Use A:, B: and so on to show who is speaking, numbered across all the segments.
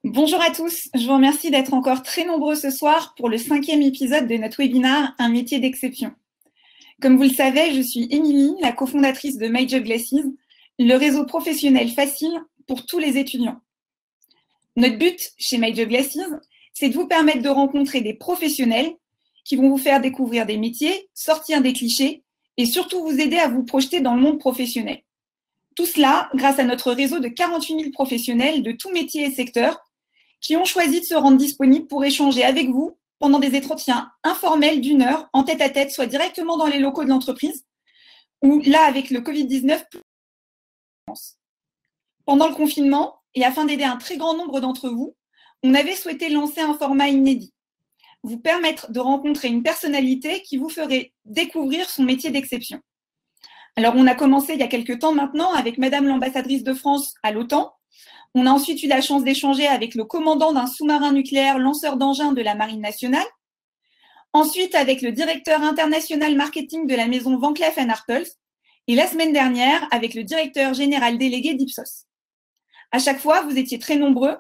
A: Bonjour à tous, je vous remercie d'être encore très nombreux ce soir pour le 5e épisode de notre webinaire Un métier d'exception. Comme vous le savez, je suis Émilie, la cofondatrice de My Job Glasses, le réseau professionnel facile pour tous les étudiants. Notre but chez My Job Glasses, c'est de vous permettre de rencontrer des professionnels qui vont vous faire découvrir des métiers, sortir des clichés et surtout vous aider à vous projeter dans le monde professionnel. Tout cela grâce à notre réseau de 48 000 professionnels de tous métiers et secteurs qui ont choisi de se rendre disponibles pour échanger avec vous pendant des entretiens informels d'1 heure en tête-à-tête, soit directement dans les locaux de l'entreprise, ou là, avec le Covid-19, pendant le confinement, et afin d'aider un très grand nombre d'entre vous, on avait souhaité lancer un format inédit, vous permettre de rencontrer une personnalité qui vous ferait découvrir son métier d'exception. Alors, on a commencé il y a quelques temps maintenant avec Madame l'ambassadrice de France à l'OTAN. On a ensuite eu la chance d'échanger avec le commandant d'un sous-marin nucléaire lanceur d'engins de la Marine nationale. Ensuite, avec le directeur international marketing de la maison Van Cleef & Arpels. Et la semaine dernière, avec le directeur général délégué d'Ipsos. À chaque fois, vous étiez très nombreux,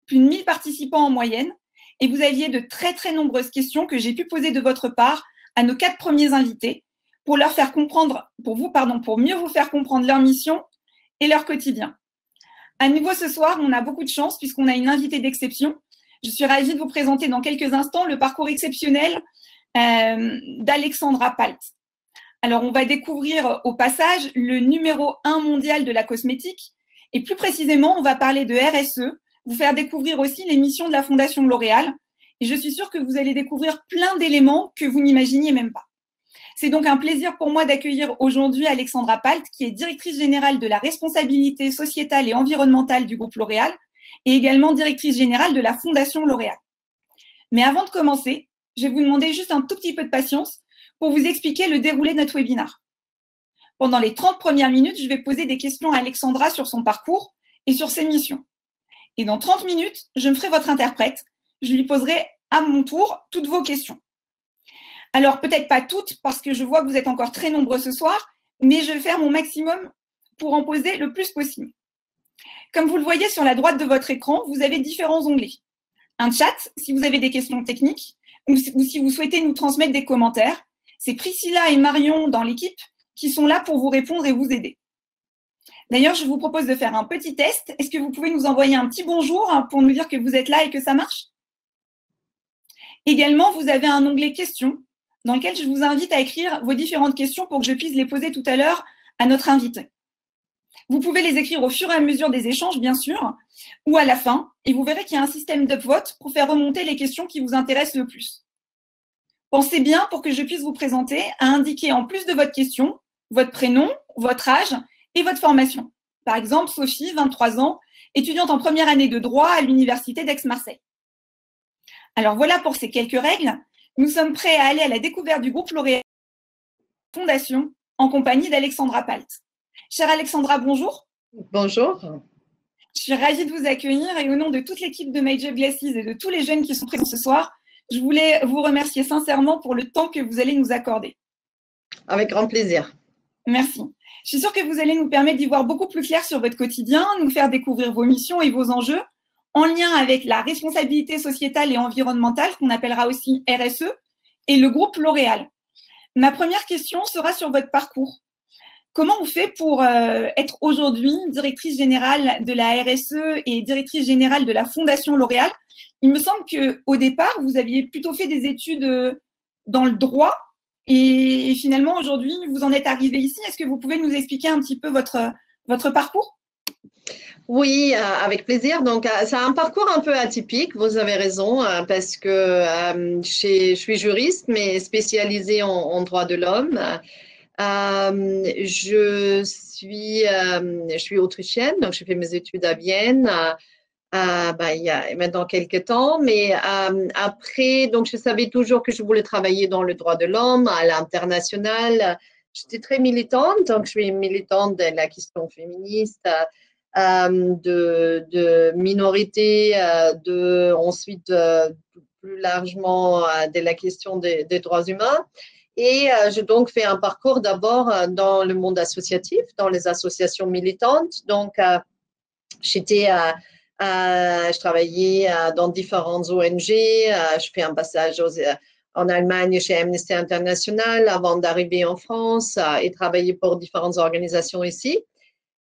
A: plus de 1000 participants en moyenne, et vous aviez de très, très nombreuses questions que j'ai pu poser de votre part à nos 4 premiers invités pour leur faire comprendre, pour mieux vous faire comprendre leur mission et leur quotidien. À nouveau ce soir, on a beaucoup de chance puisqu'on a une invitée d'exception. Je suis ravie de vous présenter dans quelques instants le parcours exceptionnel d'Alexandra Palt. Alors, on va découvrir au passage le numéro 1 mondial de la cosmétique et plus précisément, on va parler de RSE, vous faire découvrir aussi les missions de la Fondation L'Oréal et je suis sûre que vous allez découvrir plein d'éléments que vous n'imaginiez même pas. C'est donc un plaisir pour moi d'accueillir aujourd'hui Alexandra Palt, qui est directrice générale de la responsabilité sociétale et environnementale du groupe L'Oréal et également directrice générale de la Fondation L'Oréal. Mais avant de commencer, je vais vous demander juste un tout petit peu de patience pour vous expliquer le déroulé de notre webinaire. Pendant les 30 premières minutes, je vais poser des questions à Alexandra sur son parcours et sur ses missions. Et dans 30 minutes, je me ferai votre interprète. Je lui poserai à mon tour toutes vos questions. Alors, peut-être pas toutes, parce que je vois que vous êtes encore très nombreux ce soir, mais je vais faire mon maximum pour en poser le plus possible. Comme vous le voyez sur la droite de votre écran, vous avez différents onglets. Un chat, si vous avez des questions techniques, ou si vous souhaitez nous transmettre des commentaires. C'est Priscilla et Marion dans l'équipe qui sont là pour vous répondre et vous aider. D'ailleurs, je vous propose de faire un petit test. Est-ce que vous pouvez nous envoyer un petit bonjour pour nous dire que vous êtes là et que ça marche? Également, vous avez un onglet questions dans lequel je vous invite à écrire vos différentes questions pour que je puisse les poser tout à l'heure à notre invité. Vous pouvez les écrire au fur et à mesure des échanges, bien sûr, ou à la fin, et vous verrez qu'il y a un système d'upvote pour faire remonter les questions qui vous intéressent le plus. Pensez bien, pour que je puisse vous présenter, à indiquer en plus de votre question, votre prénom, votre âge et votre formation. Par exemple, Sophie, 23 ans, étudiante en première année de droit à l'Université d'Aix-Marseille. Alors voilà pour ces quelques règles. Nous sommes prêts à aller à la découverte du groupe L'Oréal Fondation en compagnie d'Alexandra Palt. Chère Alexandra, bonjour.
B: Bonjour.
A: Je suis ravie de vous accueillir et au nom de toute l'équipe de My Job Glasses et de tous les jeunes qui sont présents ce soir, je voulais vous remercier sincèrement pour le temps que vous allez nous accorder.
B: Avec grand plaisir.
A: Merci. Je suis sûre que vous allez nous permettre d'y voir beaucoup plus clair sur votre quotidien, nous faire découvrir vos missions et vos enjeux en lien avec la responsabilité sociétale et environnementale, qu'on appellera aussi RSE, et le groupe L'Oréal. Ma première question sera sur votre parcours. Comment on fait pour être aujourd'hui directrice générale de la RSE et directrice générale de la Fondation L'Oréal? Il me semble qu'au départ, vous aviez plutôt fait des études dans le droit et finalement, aujourd'hui, vous en êtes arrivé ici. Est-ce que vous pouvez nous expliquer un petit peu votre parcours?
B: Oui, avec plaisir. Donc, c'est un parcours un peu atypique, vous avez raison, parce que je suis juriste, mais spécialisée en droit de l'homme. Je suis autrichienne, donc j'ai fait mes études à Vienne il y a maintenant quelques temps, mais après, donc je savais toujours que je voulais travailler dans le droit de l'homme, à l'international. J'étais très militante, donc je suis militante de la question féministe, de minorités, ensuite plus largement de la question des droits humains. Et j'ai donc fait un parcours d'abord dans le monde associatif, dans les associations militantes. Donc, j'étais Je travaillais dans différentes ONG. Je fais un passage en Allemagne chez Amnesty International avant d'arriver en France et travailler pour différentes organisations ici.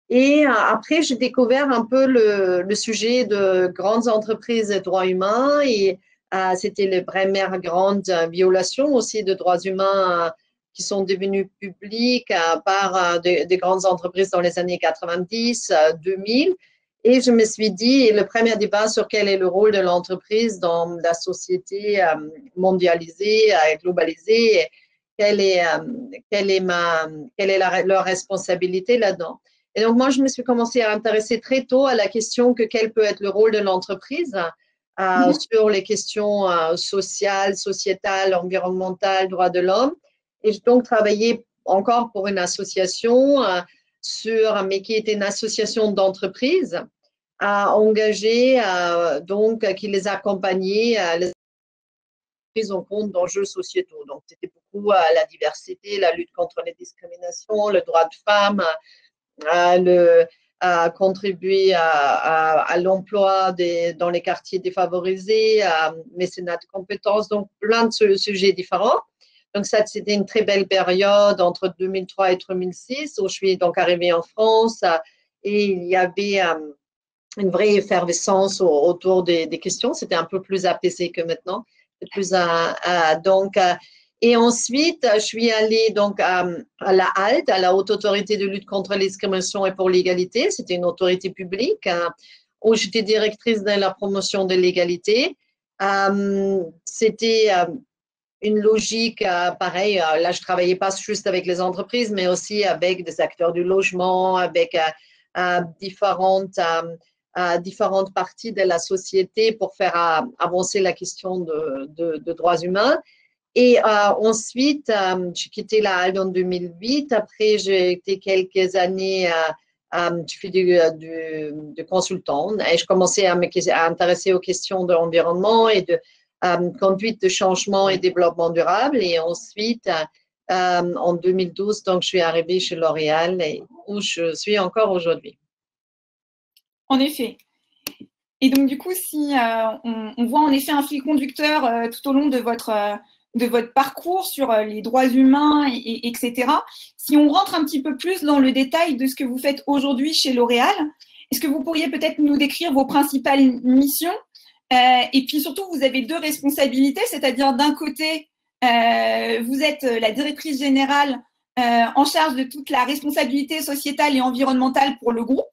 B: Et après, j'ai découvert un peu le sujet de grandes entreprises et droits humains et c'était les premières grandes violations aussi de droits humains qui sont devenues publiques par des grandes entreprises dans les années 90, 2000. Et je me suis dit, le premier débat sur quel est le rôle de l'entreprise dans la société mondialisée, globalisée, quelle est, leur responsabilité là-dedans. Et donc, moi, je me suis commencé à intéresser très tôt à la question que quel peut être le rôle de l'entreprise sur les questions sociales, sociétales, environnementales, droits de l'homme. Et j'ai donc travaillé encore pour une association mais qui était une association d'entreprises engagée, donc, qui les accompagnait, les prises en compte d'enjeux sociétaux. Donc, c'était beaucoup la diversité, la lutte contre les discriminations, le droit de femmes, à contribuer à l'emploi dans les quartiers défavorisés, à mécénat de compétences, donc plein de sujets différents. Donc ça, c'était une très belle période entre 2003 et 2006 où je suis donc arrivée en France et il y avait une vraie effervescence autour des questions. C'était un peu plus apaisé que maintenant. Donc, et ensuite, je suis allée donc à la HALT, à la Haute Autorité de lutte contre les discriminations et pour l'égalité. C'était une autorité publique où j'étais directrice de la promotion de l'égalité. C'était une logique pareille. Là, je travaillais pas juste avec les entreprises, mais aussi avec des acteurs du logement, avec différentes parties de la société pour faire avancer la question de droits humains. Et ensuite, j'ai quitté la HALT en 2008. Après, j'ai été quelques années, je fais de consultant et je commençais à m'intéresser aux questions de l'environnement et de conduite de changement et développement durable. Et ensuite, en 2012, donc, je suis arrivée chez L'Oréal où je suis encore aujourd'hui.
A: En effet. Et donc, du coup, si on voit en effet un fil conducteur tout au long de votre parcours sur les droits humains, etc. Si on rentre un petit peu plus dans le détail de ce que vous faites aujourd'hui chez L'Oréal, est-ce que vous pourriez peut-être nous décrire vos principales missions? Et puis surtout, vous avez deux responsabilités, c'est-à-dire d'un côté, vous êtes la directrice générale en charge de toute la responsabilité sociétale et environnementale pour le groupe.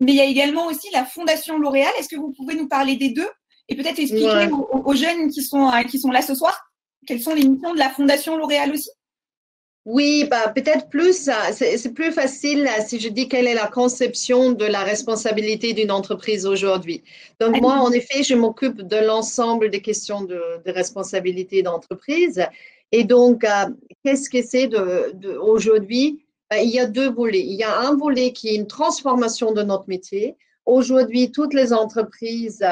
A: Mais il y a également aussi la Fondation L'Oréal. Est-ce que vous pouvez nous parler des deux et peut-être expliquer aux jeunes qui sont là ce soir quelles sont les missions de la Fondation L'Oréal aussi?
B: Oui, peut-être plus, c'est plus facile si je dis quelle est la conception de la responsabilité d'une entreprise aujourd'hui. Donc moi, en effet, je m'occupe de l'ensemble des questions de responsabilité d'entreprise. Et donc, qu'est-ce que c'est aujourd'hui? Il y a deux volets. Il y a un volet qui est une transformation de notre métier. Aujourd'hui, toutes les entreprises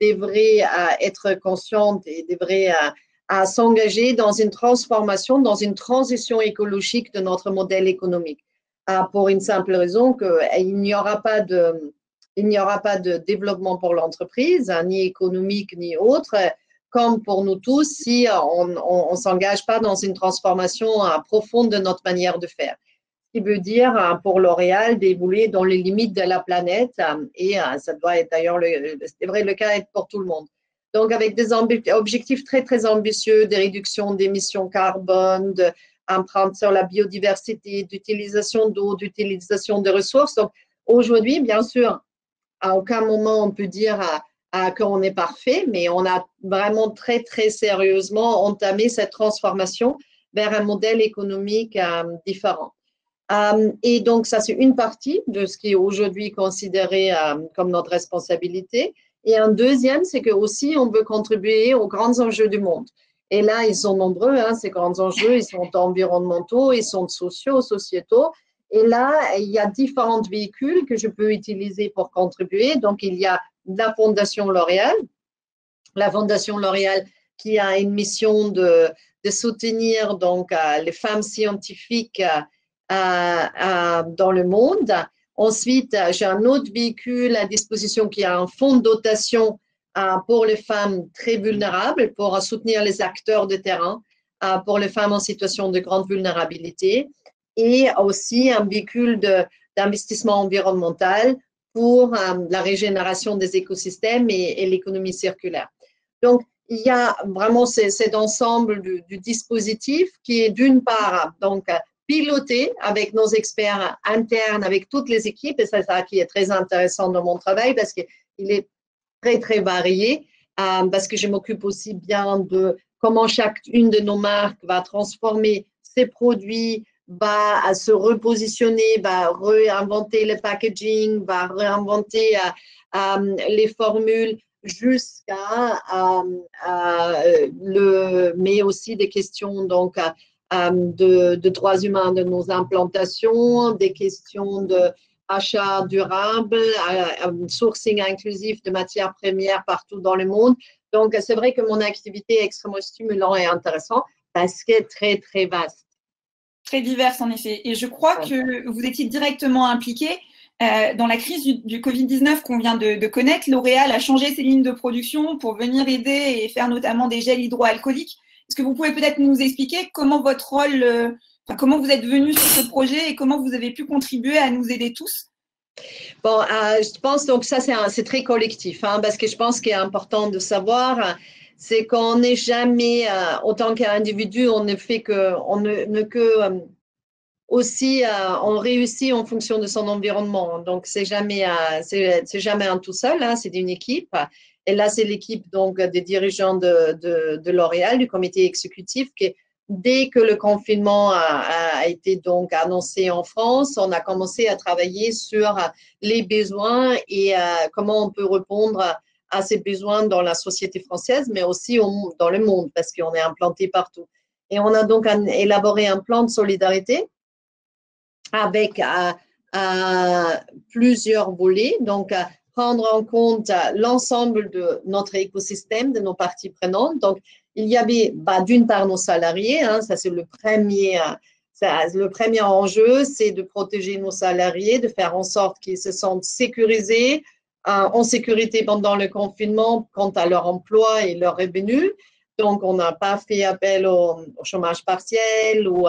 B: devraient être conscientes et devraient à s'engager dans une transformation, dans une transition écologique de notre modèle économique. Pour une simple raison qu'il n'y aura pas de développement pour l'entreprise, ni économique ni autre, comme pour nous tous, si on ne s'engage pas dans une transformation profonde de notre manière de faire. Ce qui veut dire pour L'Oréal d'évoluer dans les limites de la planète et ça doit être d'ailleurs, c'est vrai le cas pour tout le monde. Donc, avec des objectifs très, très ambitieux de réduction d'émissions carbone, d'empreinte sur la biodiversité, d'utilisation d'eau, d'utilisation de ressources. Donc, aujourd'hui, bien sûr, à aucun moment on peut dire qu'on est parfait, mais on a vraiment très, très sérieusement entamé cette transformation vers un modèle économique différent. Et donc, ça, c'est une partie de ce qui est aujourd'hui considéré comme notre responsabilité. Et un deuxième, c'est que aussi on veut contribuer aux grands enjeux du monde. Et là, ils sont nombreux, ces grands enjeux, ils sont environnementaux, ils sont sociaux, sociétaux. Et là, il y a différents véhicules que je peux utiliser pour contribuer. Donc, il y a la Fondation L'Oréal. La Fondation L'Oréal qui a une mission de soutenir donc les femmes scientifiques dans le monde. Ensuite, j'ai un autre véhicule à disposition qui a un fonds de dotation pour les femmes très vulnérables, pour soutenir les acteurs de terrain, pour les femmes en situation de grande vulnérabilité, et aussi un véhicule d'investissement environnemental pour la régénération des écosystèmes et l'économie circulaire. Donc, il y a vraiment cet ensemble du dispositif qui est d'une part donc piloté avec nos experts internes, avec toutes les équipes, et c'est ça qui est très intéressant dans mon travail parce qu'il est très, très varié, parce que je m'occupe aussi bien de comment chacune de nos marques va transformer ses produits, va se repositionner, va réinventer le packaging, va réinventer les formules jusqu'à mais aussi des questions donc de droits humains de nos implantations, des questions de achat durable, sourcing inclusif de matières premières partout dans le monde. Donc, c'est vrai que mon activité est extrêmement stimulante et intéressante parce qu'elle est très, très vaste.
A: Très diverse, en effet. Et je crois que vous étiez directement impliqué dans la crise du Covid-19 qu'on vient de connaître. L'Oréal a changé ses lignes de production pour venir aider et faire notamment des gels hydroalcooliques. Est-ce que vous pouvez peut-être nous expliquer comment votre rôle, comment vous êtes venu sur ce projet et comment vous avez pu contribuer à nous aider tous?
B: Bon, je pense donc ça c'est très collectif, hein, parce que je pense qu'il est important de savoir, c'est qu'on n'est jamais, autant qu'individu, on ne fait que, on ne que aussi, on réussit en fonction de son environnement. Donc c'est jamais un tout seul, hein, c'est une équipe. Et là, c'est l'équipe donc des dirigeants de L'Oréal, du comité exécutif, qui dès que le confinement a été donc annoncé en France, on a commencé à travailler sur les besoins et comment on peut répondre à ces besoins dans la société française, mais aussi dans le monde, parce qu'on est implanté partout. Et on a donc élaboré un plan de solidarité avec plusieurs volets. Donc, prendre en compte l'ensemble de notre écosystème, de nos parties prenantes. Donc, il y avait d'une part nos salariés, hein, ça c'est le premier enjeu, c'est de protéger nos salariés, de faire en sorte qu'ils se sentent sécurisés, en sécurité pendant le confinement quant à leur emploi et leurs revenus. Donc, on n'a pas fait appel au chômage partiel ou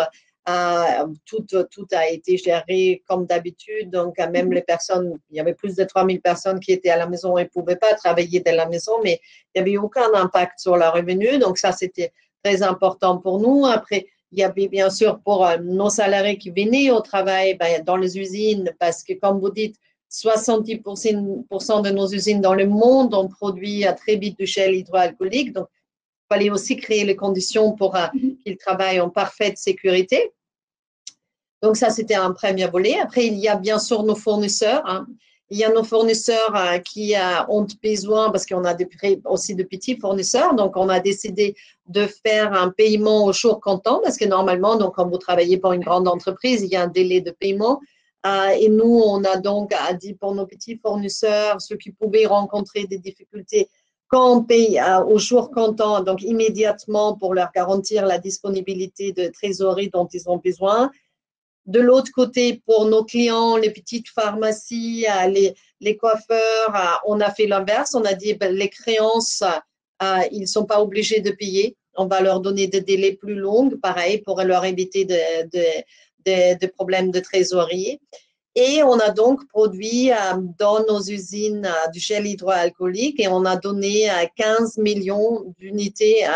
B: tout a été géré comme d'habitude. Donc, même les personnes, il y avait plus de 3000 personnes qui étaient à la maison et ne pouvaient pas travailler de la maison, mais il n'y avait aucun impact sur leur revenu. Donc, ça, c'était très important pour nous. Après, il y avait bien sûr pour nos salariés qui venaient au travail dans les usines, parce que, comme vous dites, 70% de nos usines dans le monde ont produit très vite du gel hydroalcoolique. Donc, il fallait aussi créer les conditions pour qu'ils travaillent en parfaite sécurité. Donc, ça, c'était un premier volet. Après, il y a bien sûr nos fournisseurs. Hein. Il y a nos fournisseurs qui ont besoin, parce qu'on a aussi de petits fournisseurs. Donc, on a décidé de faire un paiement au jour comptant, parce que normalement, donc, quand vous travaillez pour une grande entreprise, il y a un délai de paiement. Et nous, on a donc dit pour nos petits fournisseurs, ceux qui pouvaient rencontrer des difficultés, quand on paye au jour comptant, donc immédiatement pour leur garantir la disponibilité de trésorerie dont ils ont besoin. De l'autre côté, pour nos clients, les petites pharmacies, les coiffeurs, on a fait l'inverse. On a dit les créances, ils ne sont pas obligés de payer. On va leur donner des délais plus longs, pareil, pour leur éviter de problèmes de trésorerie. Et on a donc produit dans nos usines du gel hydroalcoolique et on a donné 15 millions d'unités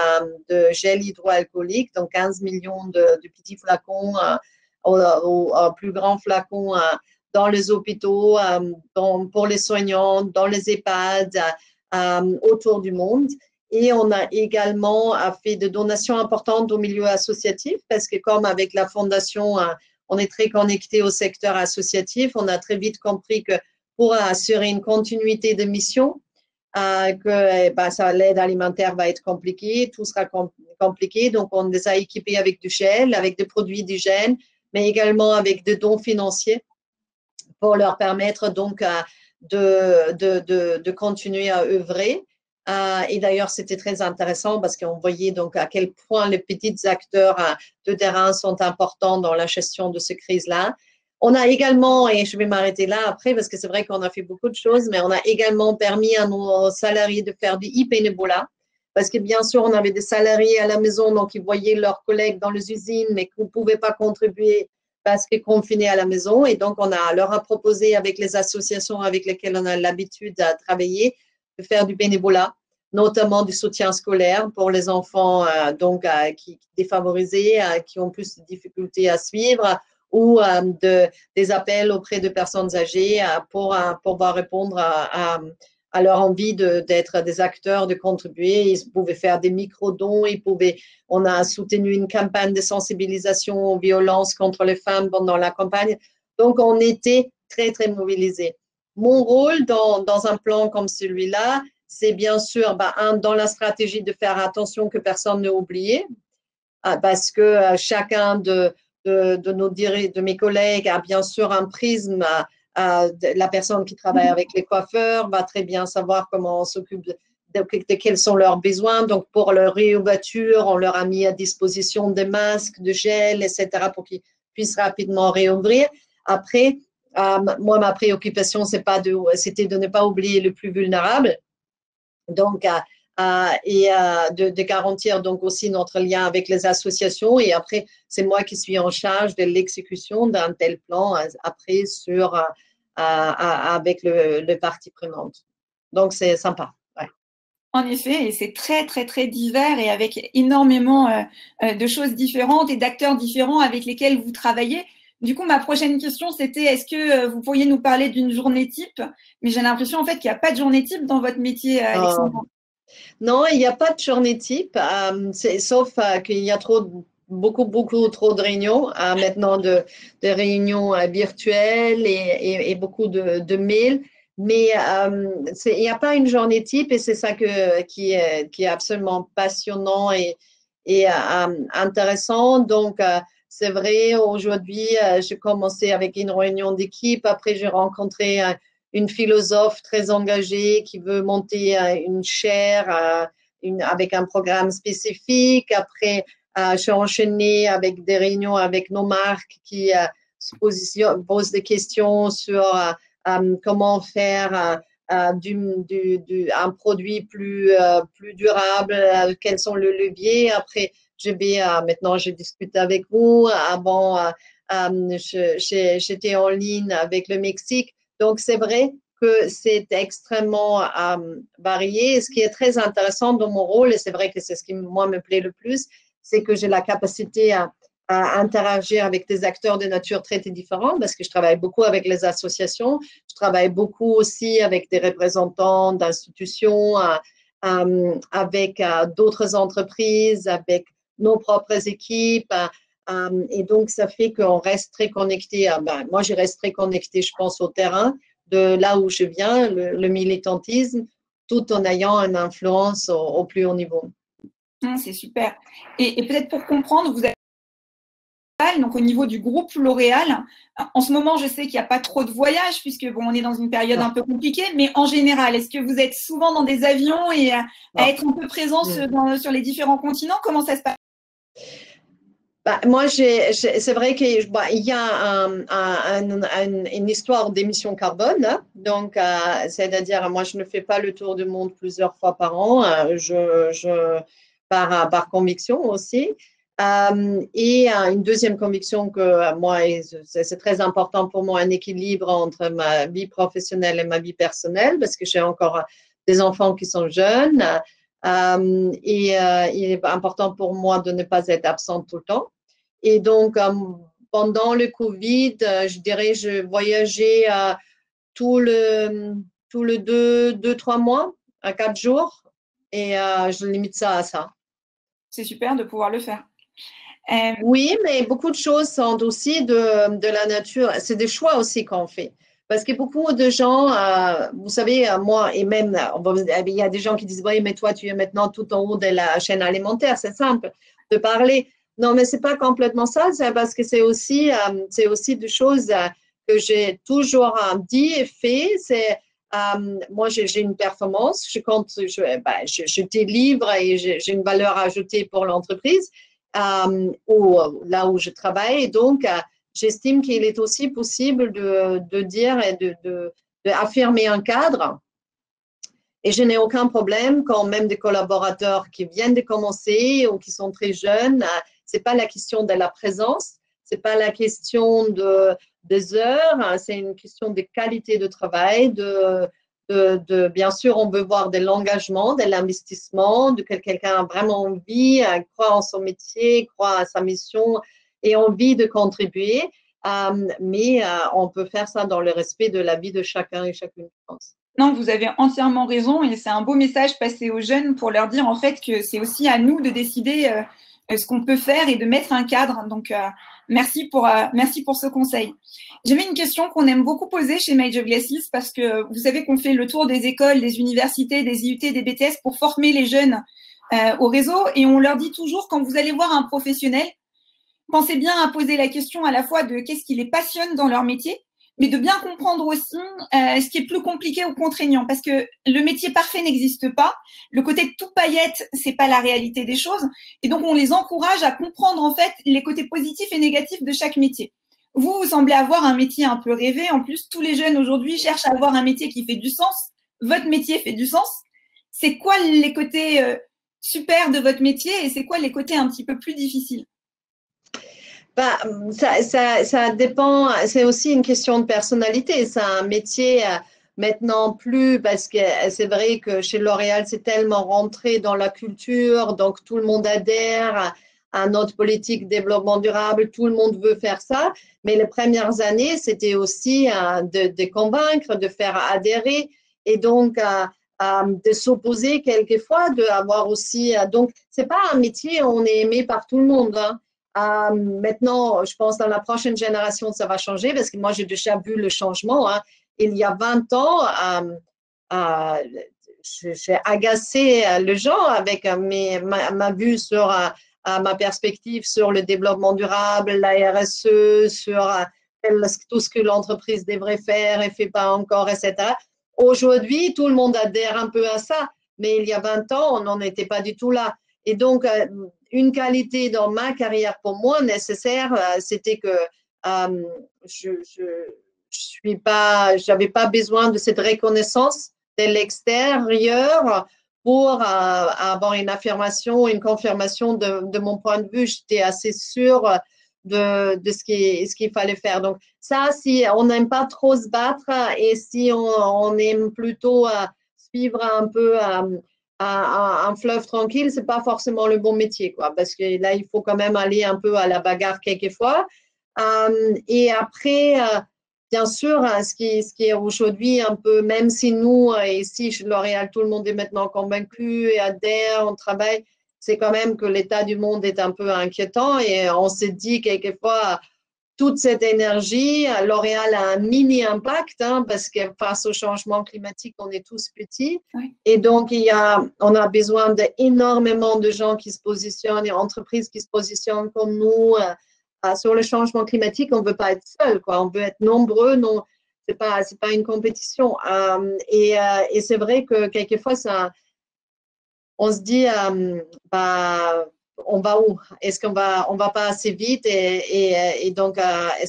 B: de gel hydroalcoolique, donc 15 millions de petits flacons au plus grand flacon dans les hôpitaux, pour les soignants, dans les EHPAD, autour du monde. Et on a également fait des donations importantes au milieu associatif parce que comme avec la fondation, on est très connecté au secteur associatif, on a très vite compris que pour assurer une continuité de mission, que l'aide alimentaire va être compliquée, tout sera compliqué. Donc, on les a équipés avec du gel, avec des produits d'hygiène, mais également avec des dons financiers pour leur permettre donc de continuer à œuvrer. Et d'ailleurs, c'était très intéressant parce qu'on voyait donc à quel point les petits acteurs de terrain sont importants dans la gestion de ces crises-là. On a également, et je vais m'arrêter là après parce que c'est vrai qu'on a fait beaucoup de choses, mais on a également permis à nos salariés de faire du e-bénévolat. Parce que bien sûr, on avait des salariés à la maison, donc ils voyaient leurs collègues dans les usines, mais qu'ils ne pouvaient pas contribuer parce qu'ils confinés à la maison. Et donc, leur a proposé avec les associations avec lesquelles on a l'habitude de travailler, de faire du bénévolat, notamment du soutien scolaire pour les enfants qui défavorisés, qui ont plus de difficultés à suivre, ou des appels auprès de personnes âgées pour pouvoir répondre à leur envie d'être des acteurs, de contribuer. Ils pouvaient faire des micro-dons, on a soutenu une campagne de sensibilisation aux violences contre les femmes pendant la campagne. Donc, on était très, très mobilisés. Mon rôle dans un plan comme celui-là, c'est bien sûr, dans la stratégie de faire attention que personne ne oublie, parce que chacun de mes collègues a bien sûr un prisme. La personne qui travaille avec les coiffeurs va très bien savoir comment on s'occupe de quels sont leurs besoins. Donc, pour leur réouverture, on leur a mis à disposition des masques, de gel, etc., pour qu'ils puissent rapidement réouvrir. Après, moi, ma préoccupation, c'était de ne pas oublier le plus vulnérable. Donc, de garantir donc aussi notre lien avec les associations. Et après, c'est moi qui suis en charge de l'exécution d'un tel plan après avec le partie prenante. Donc, c'est sympa. Ouais.
A: En effet, et c'est très, très, très divers et avec énormément de choses différentes et d'acteurs différents avec lesquels vous travaillez. Du coup, ma prochaine question, c'était est-ce que vous pourriez nous parler d'une journée type? Mais j'ai l'impression en fait qu'il n'y a pas de journée type dans votre métier, Alexandra.
B: Non, il n'y a pas de journée type, sauf qu'il y a beaucoup trop de réunions, maintenant de réunions virtuelles et beaucoup de mails. Mais il n'y a pas une journée type et c'est ça qui est absolument passionnant et intéressant. Donc, c'est vrai, aujourd'hui, j'ai commencé avec une réunion d'équipe. Après, j'ai rencontré une philosophe très engagée qui veut monter une chaire avec un programme spécifique. Après, je suis enchaînée avec des réunions avec nos marques qui posent des questions sur comment faire un produit plus durable, quels sont les leviers. Après, maintenant, je discute avec vous. Avant, j'étais en ligne avec le Mexique. Donc, c'est vrai que c'est extrêmement varié. Et ce qui est très intéressant dans mon rôle, et c'est vrai que c'est ce qui, moi, me plaît le plus, c'est que j'ai la capacité à interagir avec des acteurs de nature très différente parce que je travaille beaucoup avec les associations. Je travaille beaucoup aussi avec des représentants d'institutions, avec d'autres entreprises, avec nos propres équipes. Et donc, ça fait qu'on reste très connecté. Moi, je reste très connecté, je pense, au terrain de là où je viens, le militantisme, tout en ayant une influence au plus haut niveau.
A: C'est super. Et peut-être pour comprendre, vous avez donc au niveau du groupe L'Oréal, en ce moment, je sais qu'il n'y a pas trop de voyages puisque bon, on est dans une période un peu compliquée, mais en général, est-ce que vous êtes souvent dans des avions et à être un peu présent sur les différents continents? Comment ça se passe?
B: Moi, c'est vrai qu'il y a une histoire d'émissions carbone, hein. Donc, c'est-à-dire, moi, je ne fais pas le tour du monde plusieurs fois par an, par conviction aussi. Et une deuxième conviction que moi, c'est très important pour moi, un équilibre entre ma vie professionnelle et ma vie personnelle, parce que j'ai encore des enfants qui sont jeunes. Il est important pour moi de ne pas être absente tout le temps. Et donc, pendant le Covid, je dirais, je voyageais tout le 2-3 mois, à 4 jours, et je limite ça à ça.
A: C'est super de pouvoir le faire.
B: Oui, mais beaucoup de choses sont aussi de la nature. C'est des choix aussi qu'on fait. Parce que beaucoup de gens, vous savez, moi, et même, il y a des gens qui disent, oui, mais toi, tu es maintenant tout en haut de la chaîne alimentaire. C'est simple de parler. Non, mais c'est pas complètement ça. C'est parce que c'est aussi des choses que j'ai toujours dit et fait. Moi, j'ai une performance. Je délivre et j'ai une valeur ajoutée pour l'entreprise. Là où je travaille. Et donc, j'estime qu'il est aussi possible de dire et d'affirmer un cadre. Et je n'ai aucun problème quand même des collaborateurs qui viennent de commencer ou qui sont très jeunes. C'est pas la question de la présence, c'est pas la question des heures, c'est une question de qualité de travail, bien sûr, on veut voir de l'engagement, de l'investissement, de que quelqu'un a vraiment envie, croit en son métier, croit à sa mission et envie de contribuer. Mais on peut faire ça dans le respect de la vie de chacun et chacune, je pense.
A: Non, vous avez entièrement raison et c'est un beau message passé aux jeunes pour leur dire en fait que c'est aussi à nous de décider ce qu'on peut faire et de mettre un cadre. Donc, merci pour ce conseil. J'avais une question qu'on aime beaucoup poser chez Major Glasses parce que vous savez qu'on fait le tour des écoles, des universités, des IUT, des BTS pour former les jeunes au réseau et on leur dit toujours quand vous allez voir un professionnel, pensez bien à poser la question à la fois de qu'est-ce qui les passionne dans leur métier, mais de bien comprendre aussi ce qui est plus compliqué ou contraignant, parce que le métier parfait n'existe pas. Le côté tout paillette, c'est pas la réalité des choses, et donc on les encourage à comprendre en fait les côtés positifs et négatifs de chaque métier. Vous semblez avoir un métier un peu rêvé. En plus, tous les jeunes aujourd'hui cherchent à avoir un métier qui fait du sens. Votre métier fait du sens. C'est quoi les côtés super de votre métier et c'est quoi les côtés un petit peu plus difficiles?
B: Bah, ça dépend, c'est aussi une question de personnalité. C'est un métier maintenant plus, parce que c'est vrai que chez L'Oréal, c'est tellement rentré dans la culture, donc tout le monde adhère à notre politique de développement durable, tout le monde veut faire ça. Mais les premières années, c'était aussi de convaincre, de faire adhérer et donc de s'opposer quelquefois, d'avoir aussi. Donc, c'est pas un métier où on est aimé par tout le monde, hein. Maintenant, je pense dans la prochaine génération, ça va changer parce que moi, j'ai déjà vu le changement, hein. Il y a 20 ans, j'ai agacé les gens avec ma vue sur ma perspective sur le développement durable, la RSE, sur tout ce que l'entreprise devrait faire et ne fait pas encore, etc. Aujourd'hui, tout le monde adhère un peu à ça, mais il y a 20 ans, on n'en était pas du tout là. Et donc, une qualité dans ma carrière pour moi nécessaire, c'était que j'avais pas besoin de cette reconnaissance de l'extérieur pour avoir une affirmation, une confirmation de mon point de vue. J'étais assez sûre de ce qu'il fallait faire. Donc, ça, si on n'aime pas trop se battre et si on aime plutôt suivre un peu un fleuve tranquille, c'est pas forcément le bon métier, quoi, parce que là, il faut quand même aller un peu à la bagarre quelquefois. Et après, bien sûr, ce qui est aujourd'hui un peu, même si nous, ici, chez L'Oréal, tout le monde est maintenant convaincu et adhère, on travaille, c'est quand même que l'état du monde est un peu inquiétant et on se dit quelquefois, toute cette énergie, L'Oréal a un mini impact, hein, parce que face au changement climatique, on est tous petits.
A: Oui.
B: Et donc, on a besoin d'énormément de gens qui se positionnent, et entreprises qui se positionnent comme nous sur le changement climatique. On ne veut pas être seul, quoi. On veut être nombreux. Non, c'est pas une compétition. Et c'est vrai que quelquefois, on se dit, on va où? Est-ce on va pas assez vite et donc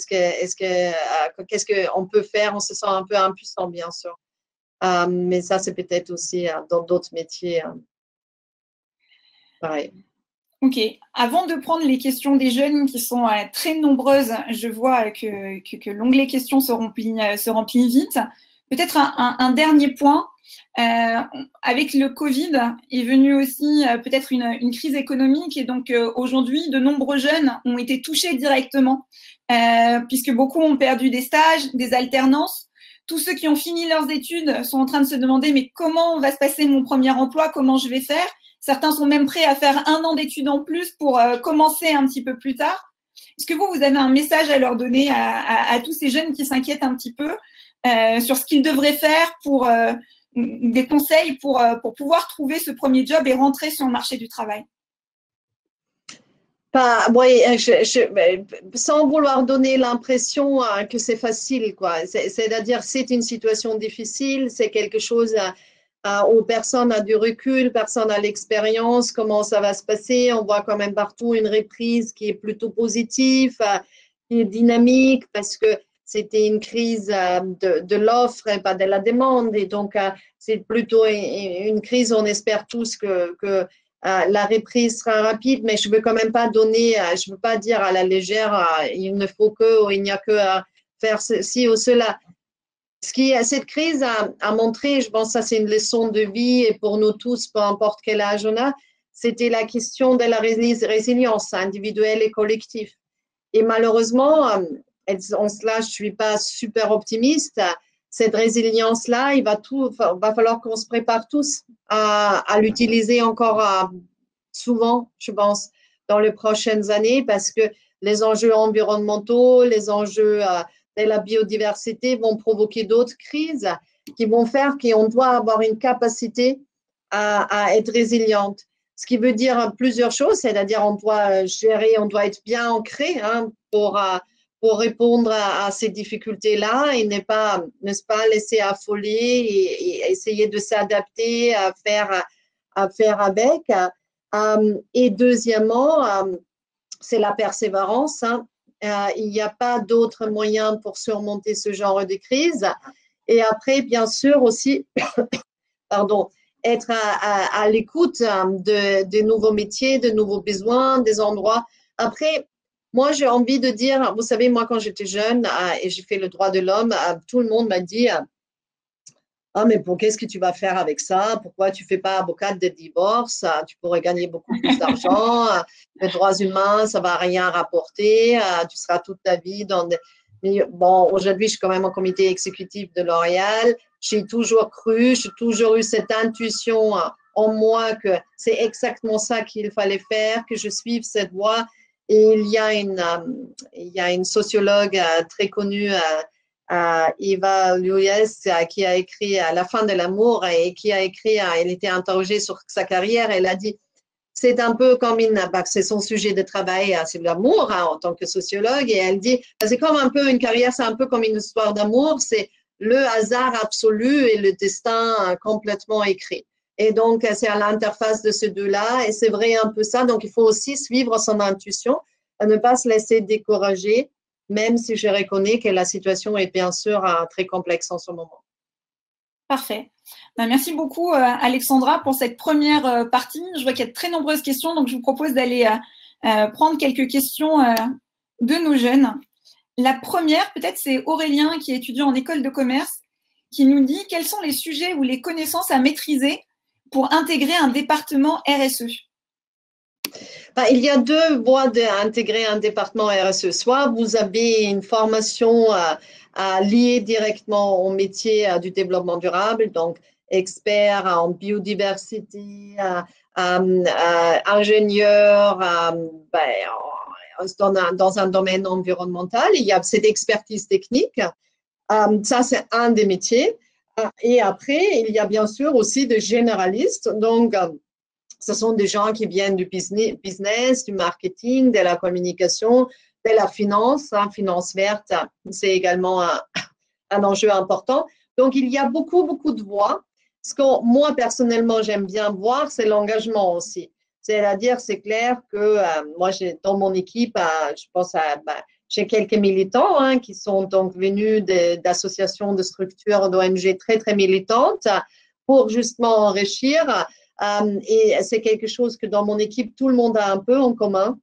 B: qu'est-ce qu'on peut faire? On se sent un peu impuissant, bien sûr. Mais ça, c'est peut-être aussi dans d'autres métiers. Pareil.
A: Ok. Avant de prendre les questions des jeunes qui sont très nombreuses, je vois que l'onglet questions se remplit vite. Peut-être un dernier point. Avec le Covid est venue aussi peut-être une crise économique et donc aujourd'hui, de nombreux jeunes ont été touchés directement puisque beaucoup ont perdu des stages, des alternances. Tous ceux qui ont fini leurs études sont en train de se demander mais comment va se passer mon premier emploi, comment je vais faire? Certains sont même prêts à faire 1 an d'études en plus pour commencer un petit peu plus tard. Est-ce que vous avez un message à leur donner à tous ces jeunes qui s'inquiètent un petit peu sur ce qu'ils devraient faire pour des conseils pour pouvoir trouver ce premier job et rentrer sur le marché du travail?
B: Oui, sans vouloir donner l'impression que c'est facile, quoi. C'est-à-dire, c'est une situation difficile, c'est quelque chose où personne n'a du recul, personne n'a l'expérience, comment ça va se passer. On voit quand même partout une reprise qui est plutôt positive. qui est dynamique parce que c'était une crise de l'offre et pas de la demande. Et donc, c'est plutôt une crise. On espère tous que la reprise sera rapide, mais je veux quand même pas donner, je veux pas dire à la légère, il ne faut que, ou il n'y a que à faire ceci ou cela. Cette crise a montré, je pense que ça c'est une leçon de vie et pour nous tous, peu importe quel âge on a, c'était la question de la résilience individuelle et collective. Et malheureusement, en cela, je suis pas super optimiste. Cette résilience-là, va falloir qu'on se prépare tous à l'utiliser encore souvent, je pense, dans les prochaines années, parce que les enjeux environnementaux, les enjeux de la biodiversité vont provoquer d'autres crises qui vont faire qu'on doit avoir une capacité à être résiliente. Ce qui veut dire plusieurs choses, c'est-à-dire on doit gérer, on doit être bien ancré pour répondre à ces difficultés-là et ne pas laisser affoler et essayer de s'adapter à faire avec. Et deuxièmement, c'est la persévérance. Il n'y a pas d'autre moyen pour surmonter ce genre de crise. Et après, bien sûr aussi, pardon, être à l'écoute de nouveaux métiers, de nouveaux besoins, des endroits. Après, moi, j'ai envie de dire, vous savez, moi, quand j'étais jeune et j'ai fait le droit de l'homme, tout le monde m'a dit, ah, mais qu'est-ce que tu vas faire avec ça? Pourquoi tu fais pas avocate de divorce? Tu pourrais gagner beaucoup plus d'argent. Les droits humains, ça va rien rapporter. Tu seras toute ta vie dans des… Mais bon, aujourd'hui, je suis quand même au comité exécutif de L'Oréal. J'ai toujours cru, j'ai toujours eu cette intuition en moi que c'est exactement ça qu'il fallait faire, que je suive cette voie. Et il y a une sociologue très connue, Eva Lewis, qui a écrit à la fin de l'amour et qui a écrit, elle était interrogée sur sa carrière, elle a dit, c'est un peu comme c'est son sujet de travail, c'est l'amour en tant que sociologue, et elle dit, c'est comme un peu une carrière, c'est un peu comme une histoire d'amour, c'est le hasard absolu et le destin complètement écrit. Et donc, c'est à l'interface de ces deux-là, et c'est vrai un peu ça, donc il faut aussi suivre son intuition, ne pas se laisser décourager, même si je reconnais que la situation est bien sûr très complexe en ce moment.
A: Parfait. Merci beaucoup, Alexandra, pour cette première partie. Je vois qu'il y a de très nombreuses questions, donc je vous propose d'aller prendre quelques questions de nos jeunes. La première, peut-être, c'est Aurélien, qui est étudiant en école de commerce, qui nous dit quels sont les sujets ou les connaissances à maîtriser pour intégrer un département RSE.
B: Il y a deux voies d'intégrer un département RSE. Soit vous avez une formation liée directement au métier du développement durable, donc expert en biodiversité, ingénieur dans un domaine environnemental. Il y a cette expertise technique. Ça, c'est un des métiers. Et après, il y a bien sûr aussi des généralistes. Donc, ce sont des gens qui viennent du business, du marketing, de la communication, de la finance. Finance verte, c'est également un enjeu important. Donc, il y a beaucoup, beaucoup de voies. Ce que moi, personnellement, j'aime bien voir, c'est l'engagement aussi. C'est-à-dire, c'est clair que moi, dans mon équipe, je pense j'ai quelques militants qui sont donc venus d'associations, de structures, d'ONG très, très militantes pour justement enrichir. Et c'est quelque chose que dans mon équipe, tout le monde a un peu en commun,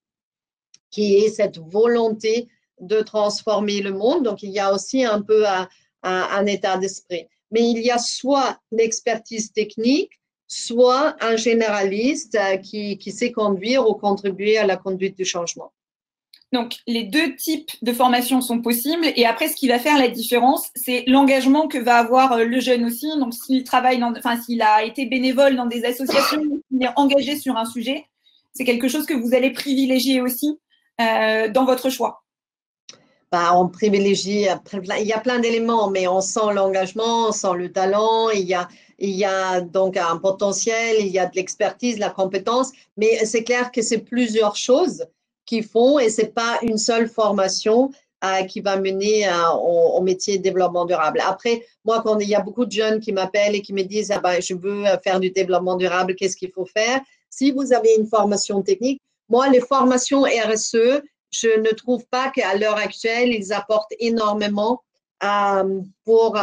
B: qui est cette volonté de transformer le monde. Donc, il y a aussi un peu un état d'esprit. Mais il y a soit l'expertise technique, soit un généraliste qui sait conduire ou contribuer à la conduite du changement.
A: Donc, les deux types de formations sont possibles. Et après, ce qui va faire la différence, c'est l'engagement que va avoir le jeune aussi. Donc, s'il travaille s'il a été bénévole dans des associations, s'il est engagé sur un sujet, c'est quelque chose que vous allez privilégier aussi dans votre choix.
B: On privilégie, il y a plein d'éléments, mais on sent l'engagement, on sent le talent, il y a donc un potentiel, il y a de l'expertise, la compétence, mais c'est clair que c'est plusieurs choses qui font et c'est pas une seule formation qui va mener au métier de développement durable. Après, moi, quand il y a beaucoup de jeunes qui m'appellent et qui me disent je veux faire du développement durable, qu'est-ce qu'il faut faire? Si vous avez une formation technique, moi, les formations RSE, je ne trouve pas qu'à l'heure actuelle, ils apportent énormément pour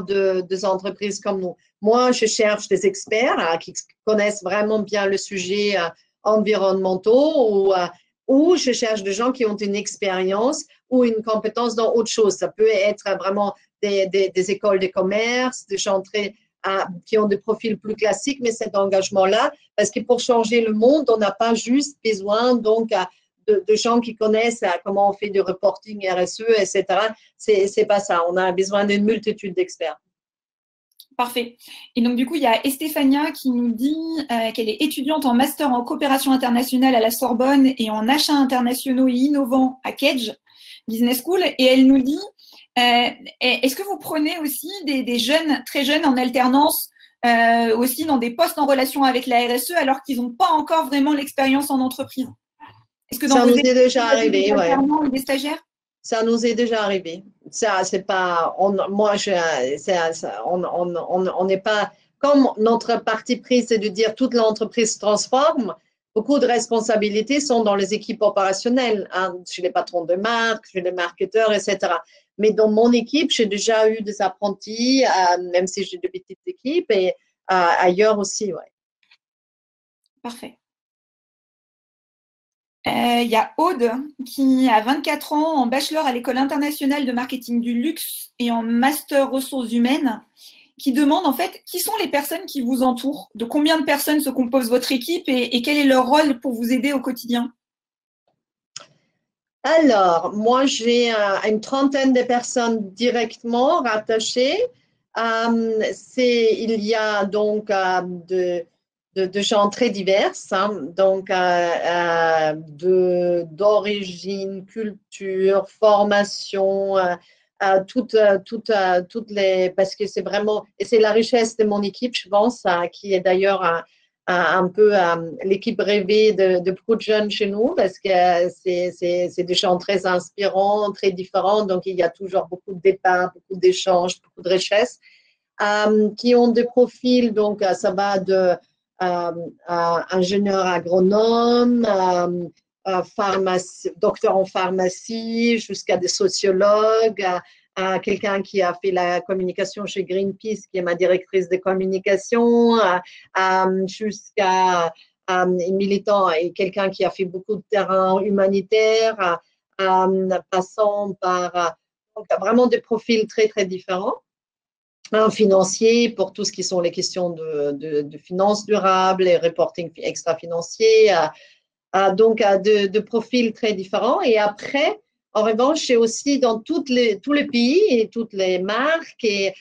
B: des entreprises comme nous. Moi, je cherche des experts qui connaissent vraiment bien le sujet environnementaux ou je cherche des gens qui ont une expérience ou une compétence dans autre chose. Ça peut être vraiment des écoles de commerce, des gens qui ont des profils plus classiques, mais cet engagement-là, parce que pour changer le monde, on n'a pas juste besoin donc de gens qui connaissent comment on fait du reporting RSE, etc. C'est pas ça. On a besoin d'une multitude d'experts.
A: Parfait. Et donc, du coup, il y a Estefania qui nous dit qu'elle est étudiante en master en coopération internationale à la Sorbonne et en achats internationaux et innovants à Kedge Business School. Et elle nous dit, est-ce que vous prenez aussi des jeunes, très jeunes en alternance, aussi dans des postes en relation avec la RSE alors qu'ils n'ont pas encore vraiment l'expérience en entreprise? Est-ce que dans
B: ça
A: vos
B: nous est déjà arrivé,
A: des alternants ou des stagiaires?
B: Ça nous est déjà arrivé. Ça, c'est pas, on n'est pas, comme notre parti pris, c'est de dire toute l'entreprise se transforme, beaucoup de responsabilités sont dans les équipes opérationnelles, hein, chez les patrons de marque, chez les marketeurs, etc. Mais dans mon équipe, j'ai déjà eu des apprentis, même si j'ai de petites équipes, et ailleurs aussi, ouais.
A: Parfait. Il y a Aude qui a 24 ans en bachelor à l'École internationale de marketing du luxe et en master ressources humaines, qui demande en fait qui sont les personnes qui vous entourent, de combien de personnes se compose votre équipe et quel est leur rôle pour vous aider au quotidien?
B: Alors, moi, j'ai une trentaine de personnes directement rattachées. Il y a donc de gens très divers, hein, donc d'origine, culture, formation, toutes les, parce que c'est vraiment, et c'est la richesse de mon équipe, je pense, qui est d'ailleurs un peu l'équipe rêvée de beaucoup de jeunes chez nous, parce que c'est des gens très inspirants, très différents, donc il y a toujours beaucoup de départs, beaucoup d'échanges, beaucoup de richesses, qui ont des profils, donc ça va de ingénieur agronome, docteur en pharmacie, jusqu'à des sociologues, quelqu'un qui a fait la communication chez Greenpeace, qui est ma directrice de communication, jusqu'à un militant et quelqu'un qui a fait beaucoup de terrain humanitaire, passant par donc, vraiment des profils très, très différents. Un financier pour tout ce qui sont les questions de finances durables et reporting extra-financier, donc de profils très différents. Et après, en revanche, c'est aussi dans tous les pays et toutes les marques et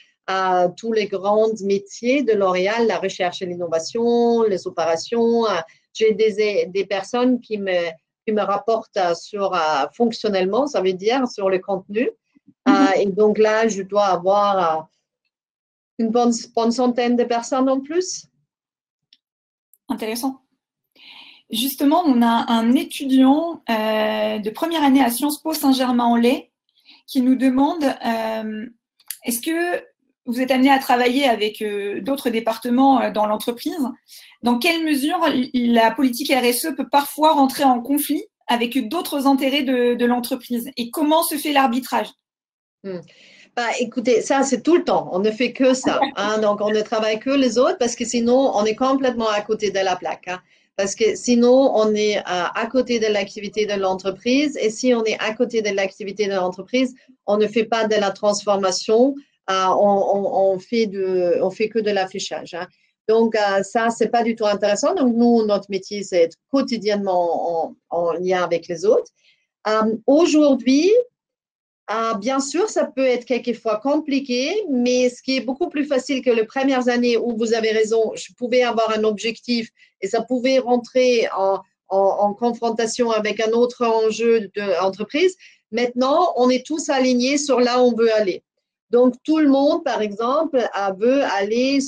B: tous les grands métiers de L'Oréal, la recherche et l'innovation, les opérations. J'ai des personnes qui me rapportent sur fonctionnellement, ça veut dire sur le contenu. Et donc là, je dois avoir une bonne centaine de personnes en plus.
A: Intéressant. Justement, on a un étudiant de première année à Sciences Po Saint-Germain-en-Laye qui nous demande est-ce que vous êtes amené à travailler avec d'autres départements dans l'entreprise? Dans quelle mesure la politique RSE peut parfois rentrer en conflit avec d'autres intérêts de l'entreprise? Et comment se fait l'arbitrage?
B: Bah, écoutez, ça, c'est tout le temps. On ne fait que ça. Hein, donc, on ne travaille que les autres parce que sinon, on est complètement à côté de la plaque. Hein, parce que sinon, on est à côté de l'activité de l'entreprise. Et si on est à côté de l'activité de l'entreprise, on ne fait pas de la transformation. On fait que de l'affichage. Hein. Donc, ça, c'est pas du tout intéressant. Donc, nous, notre métier, c'est être quotidiennement en lien avec les autres. Aujourd'hui, bien sûr, ça peut être quelquefois compliqué, mais ce qui est beaucoup plus facile que les premières années où vous avez raison, je pouvais avoir un objectif et ça pouvait rentrer en confrontation avec un autre enjeu d'entreprise. Maintenant, on est tous alignés sur là où on veut aller. Donc, tout le monde, par exemple, veut aller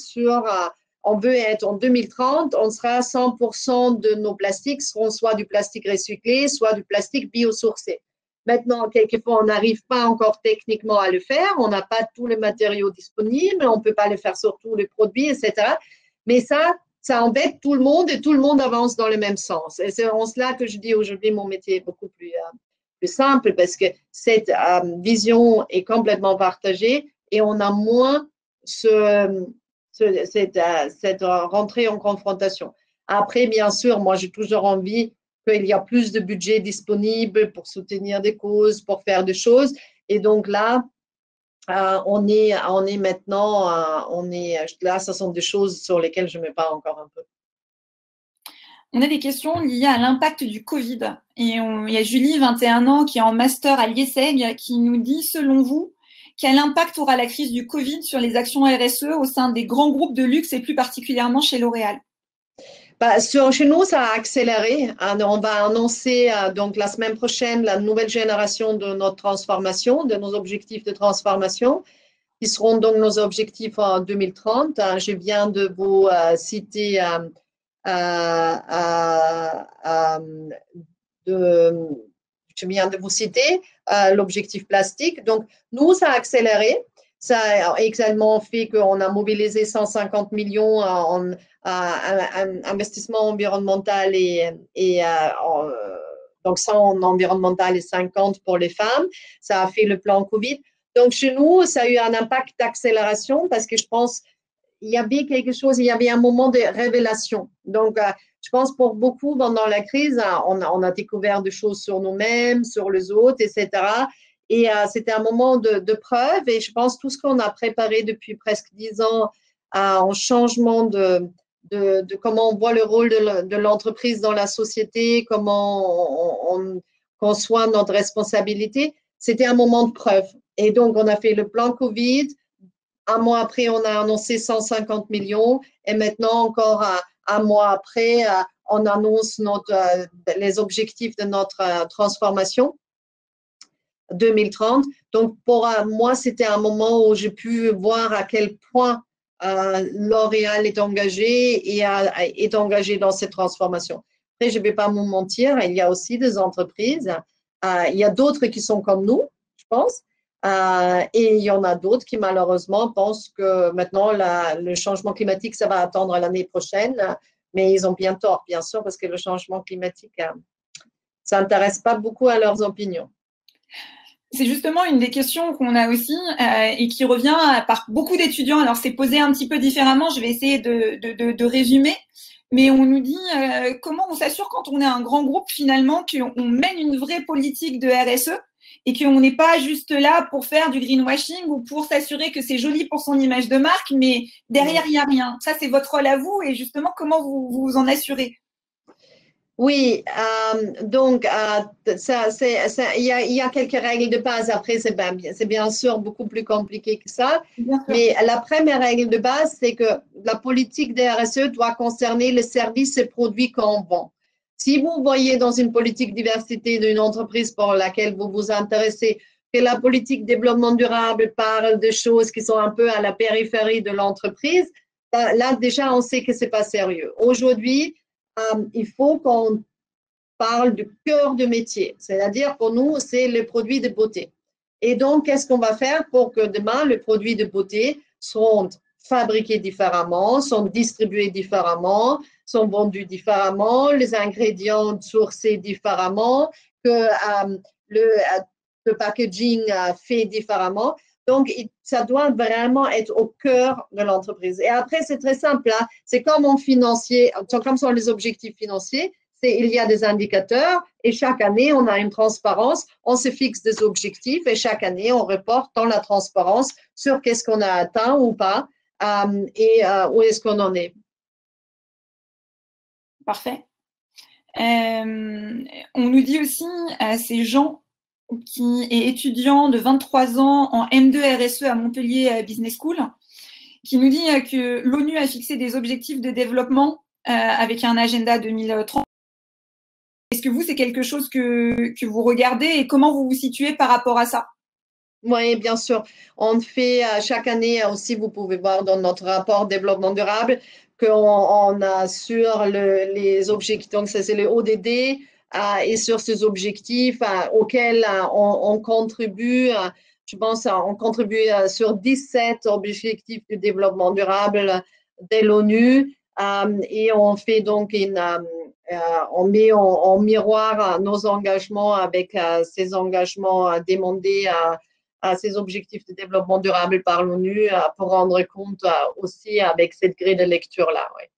B: on veut être en 2030, on sera 100% de nos plastiques seront soit du plastique recyclé, soit du plastique biosourcé. Maintenant, quelquefois, on n'arrive pas encore techniquement à le faire. On n'a pas tous les matériaux disponibles. On ne peut pas le faire sur tous les produits, etc. Mais ça embête tout le monde et tout le monde avance dans le même sens. Et c'est en cela que je dis aujourd'hui, mon métier est beaucoup plus plus simple parce que cette vision est complètement partagée et on a moins cette rentrée en confrontation. Après, bien sûr, moi, j'ai toujours envie qu'il y a plus de budget disponible pour soutenir des causes, pour faire des choses. Et donc là, on est maintenant, là, ce sont des choses sur lesquelles je me parle encore un peu.
A: On a des questions liées à l'impact du Covid. Et il y a Julie, 21 ans, qui est en master à l'IESEG, qui nous dit, selon vous, quel impact aura la crise du Covid sur les actions RSE au sein des grands groupes de luxe et plus particulièrement chez L'Oréal?
B: Chez nous, ça a accéléré. On va annoncer donc la semaine prochaine la nouvelle génération de notre transformation, de nos objectifs de transformation, qui seront donc nos objectifs en 2030. Je viens de vous citer je viens de vous citer l'objectif plastique. Donc, nous, ça a accéléré. Ça a également fait qu'on a mobilisé 150 millions en investissement environnemental donc 100 en environnemental et 50 pour les femmes. Ça a fait le plan Covid. Donc, chez nous, ça a eu un impact d'accélération parce que je pense il y avait quelque chose, il y avait un moment de révélation. Donc, je pense pour beaucoup pendant la crise, on a découvert des choses sur nous-mêmes, sur les autres, etc. Et c'était un moment de preuve. Et je pense tout ce qu'on a préparé depuis presque 10 ans en changement de comment on voit le rôle de l'entreprise dans la société, comment on conçoit notre responsabilité, c'était un moment de preuve. Et donc, on a fait le plan Covid. Un mois après, on a annoncé 150 millions et maintenant, encore un mois après, on annonce les objectifs de notre transformation 2030. Donc, pour moi, c'était un moment où j'ai pu voir à quel point L'Oréal est engagé et est engagé dans cette transformation. Après, je ne vais pas vous mentir, il y a aussi des entreprises, il y a d'autres qui sont comme nous, je pense. Et il y en a d'autres qui malheureusement pensent que maintenant le changement climatique, ça va attendre l'année prochaine, mais ils ont bien tort, bien sûr, parce que le changement climatique, ça n'intéresse pas beaucoup à leurs opinions.
A: C'est justement une des questions qu'on a aussi et qui revient par beaucoup d'étudiants. Alors, c'est posé un petit peu différemment, je vais essayer de résumer. Mais on nous dit comment on s'assure quand on est un grand groupe finalement qu'on mène une vraie politique de RSE et qu'on n'est pas juste là pour faire du greenwashing ou pour s'assurer que c'est joli pour son image de marque, mais derrière, il n'y a rien. Ça, c'est votre rôle à vous et justement, comment vous vous en assurez?
B: Oui, donc il y a quelques règles de base. Après, c'est bien sûr beaucoup plus compliqué que ça. Mais la première règle de base, c'est que la politique de RSE doit concerner les services et produits qu'on vend. Si vous voyez dans une politique diversité d'une entreprise pour laquelle vous vous intéressez que la politique développement durable parle de choses qui sont un peu à la périphérie de l'entreprise, là déjà on sait que c'est pas sérieux. Aujourd'hui, il faut qu'on parle du cœur de métier, c'est-à-dire pour nous, c'est le produit de beauté. Et donc, qu'est-ce qu'on va faire pour que demain, les produits de beauté seront fabriqués différemment, sont distribués différemment, sont vendus différemment, les ingrédients sourcés différemment, que le packaging fait différemment. Donc, ça doit vraiment être au cœur de l'entreprise. Et après, c'est très simple. Hein? C'est comme en financier, comme sont les objectifs financiers. Il y a des indicateurs et chaque année, on a une transparence. On se fixe des objectifs et chaque année, on reporte dans la transparence sur qu'est-ce qu'on a atteint ou pas et où est-ce qu'on en est.
A: Parfait. On nous dit aussi à ces gens qui est étudiant de 23 ans en M2 RSE à Montpellier Business School, qui nous dit que l'ONU a fixé des objectifs de développement avec un agenda 2030. Est-ce que vous, c'est quelque chose que vous regardez et comment vous vous situez par rapport à ça?
B: Oui, bien sûr. On fait chaque année aussi, vous pouvez voir dans notre rapport développement durable, qu'on a sur les objectifs, donc c'est le ODD, et sur ces objectifs auxquels on contribue, je pense, on contribue sur 17 objectifs de développement durable de l'ONU et on fait donc on met en miroir nos engagements avec ces engagements demandés à ces objectifs de développement durable par l'ONU pour rendre compte aussi avec cette grille de lecture-là. Ouais.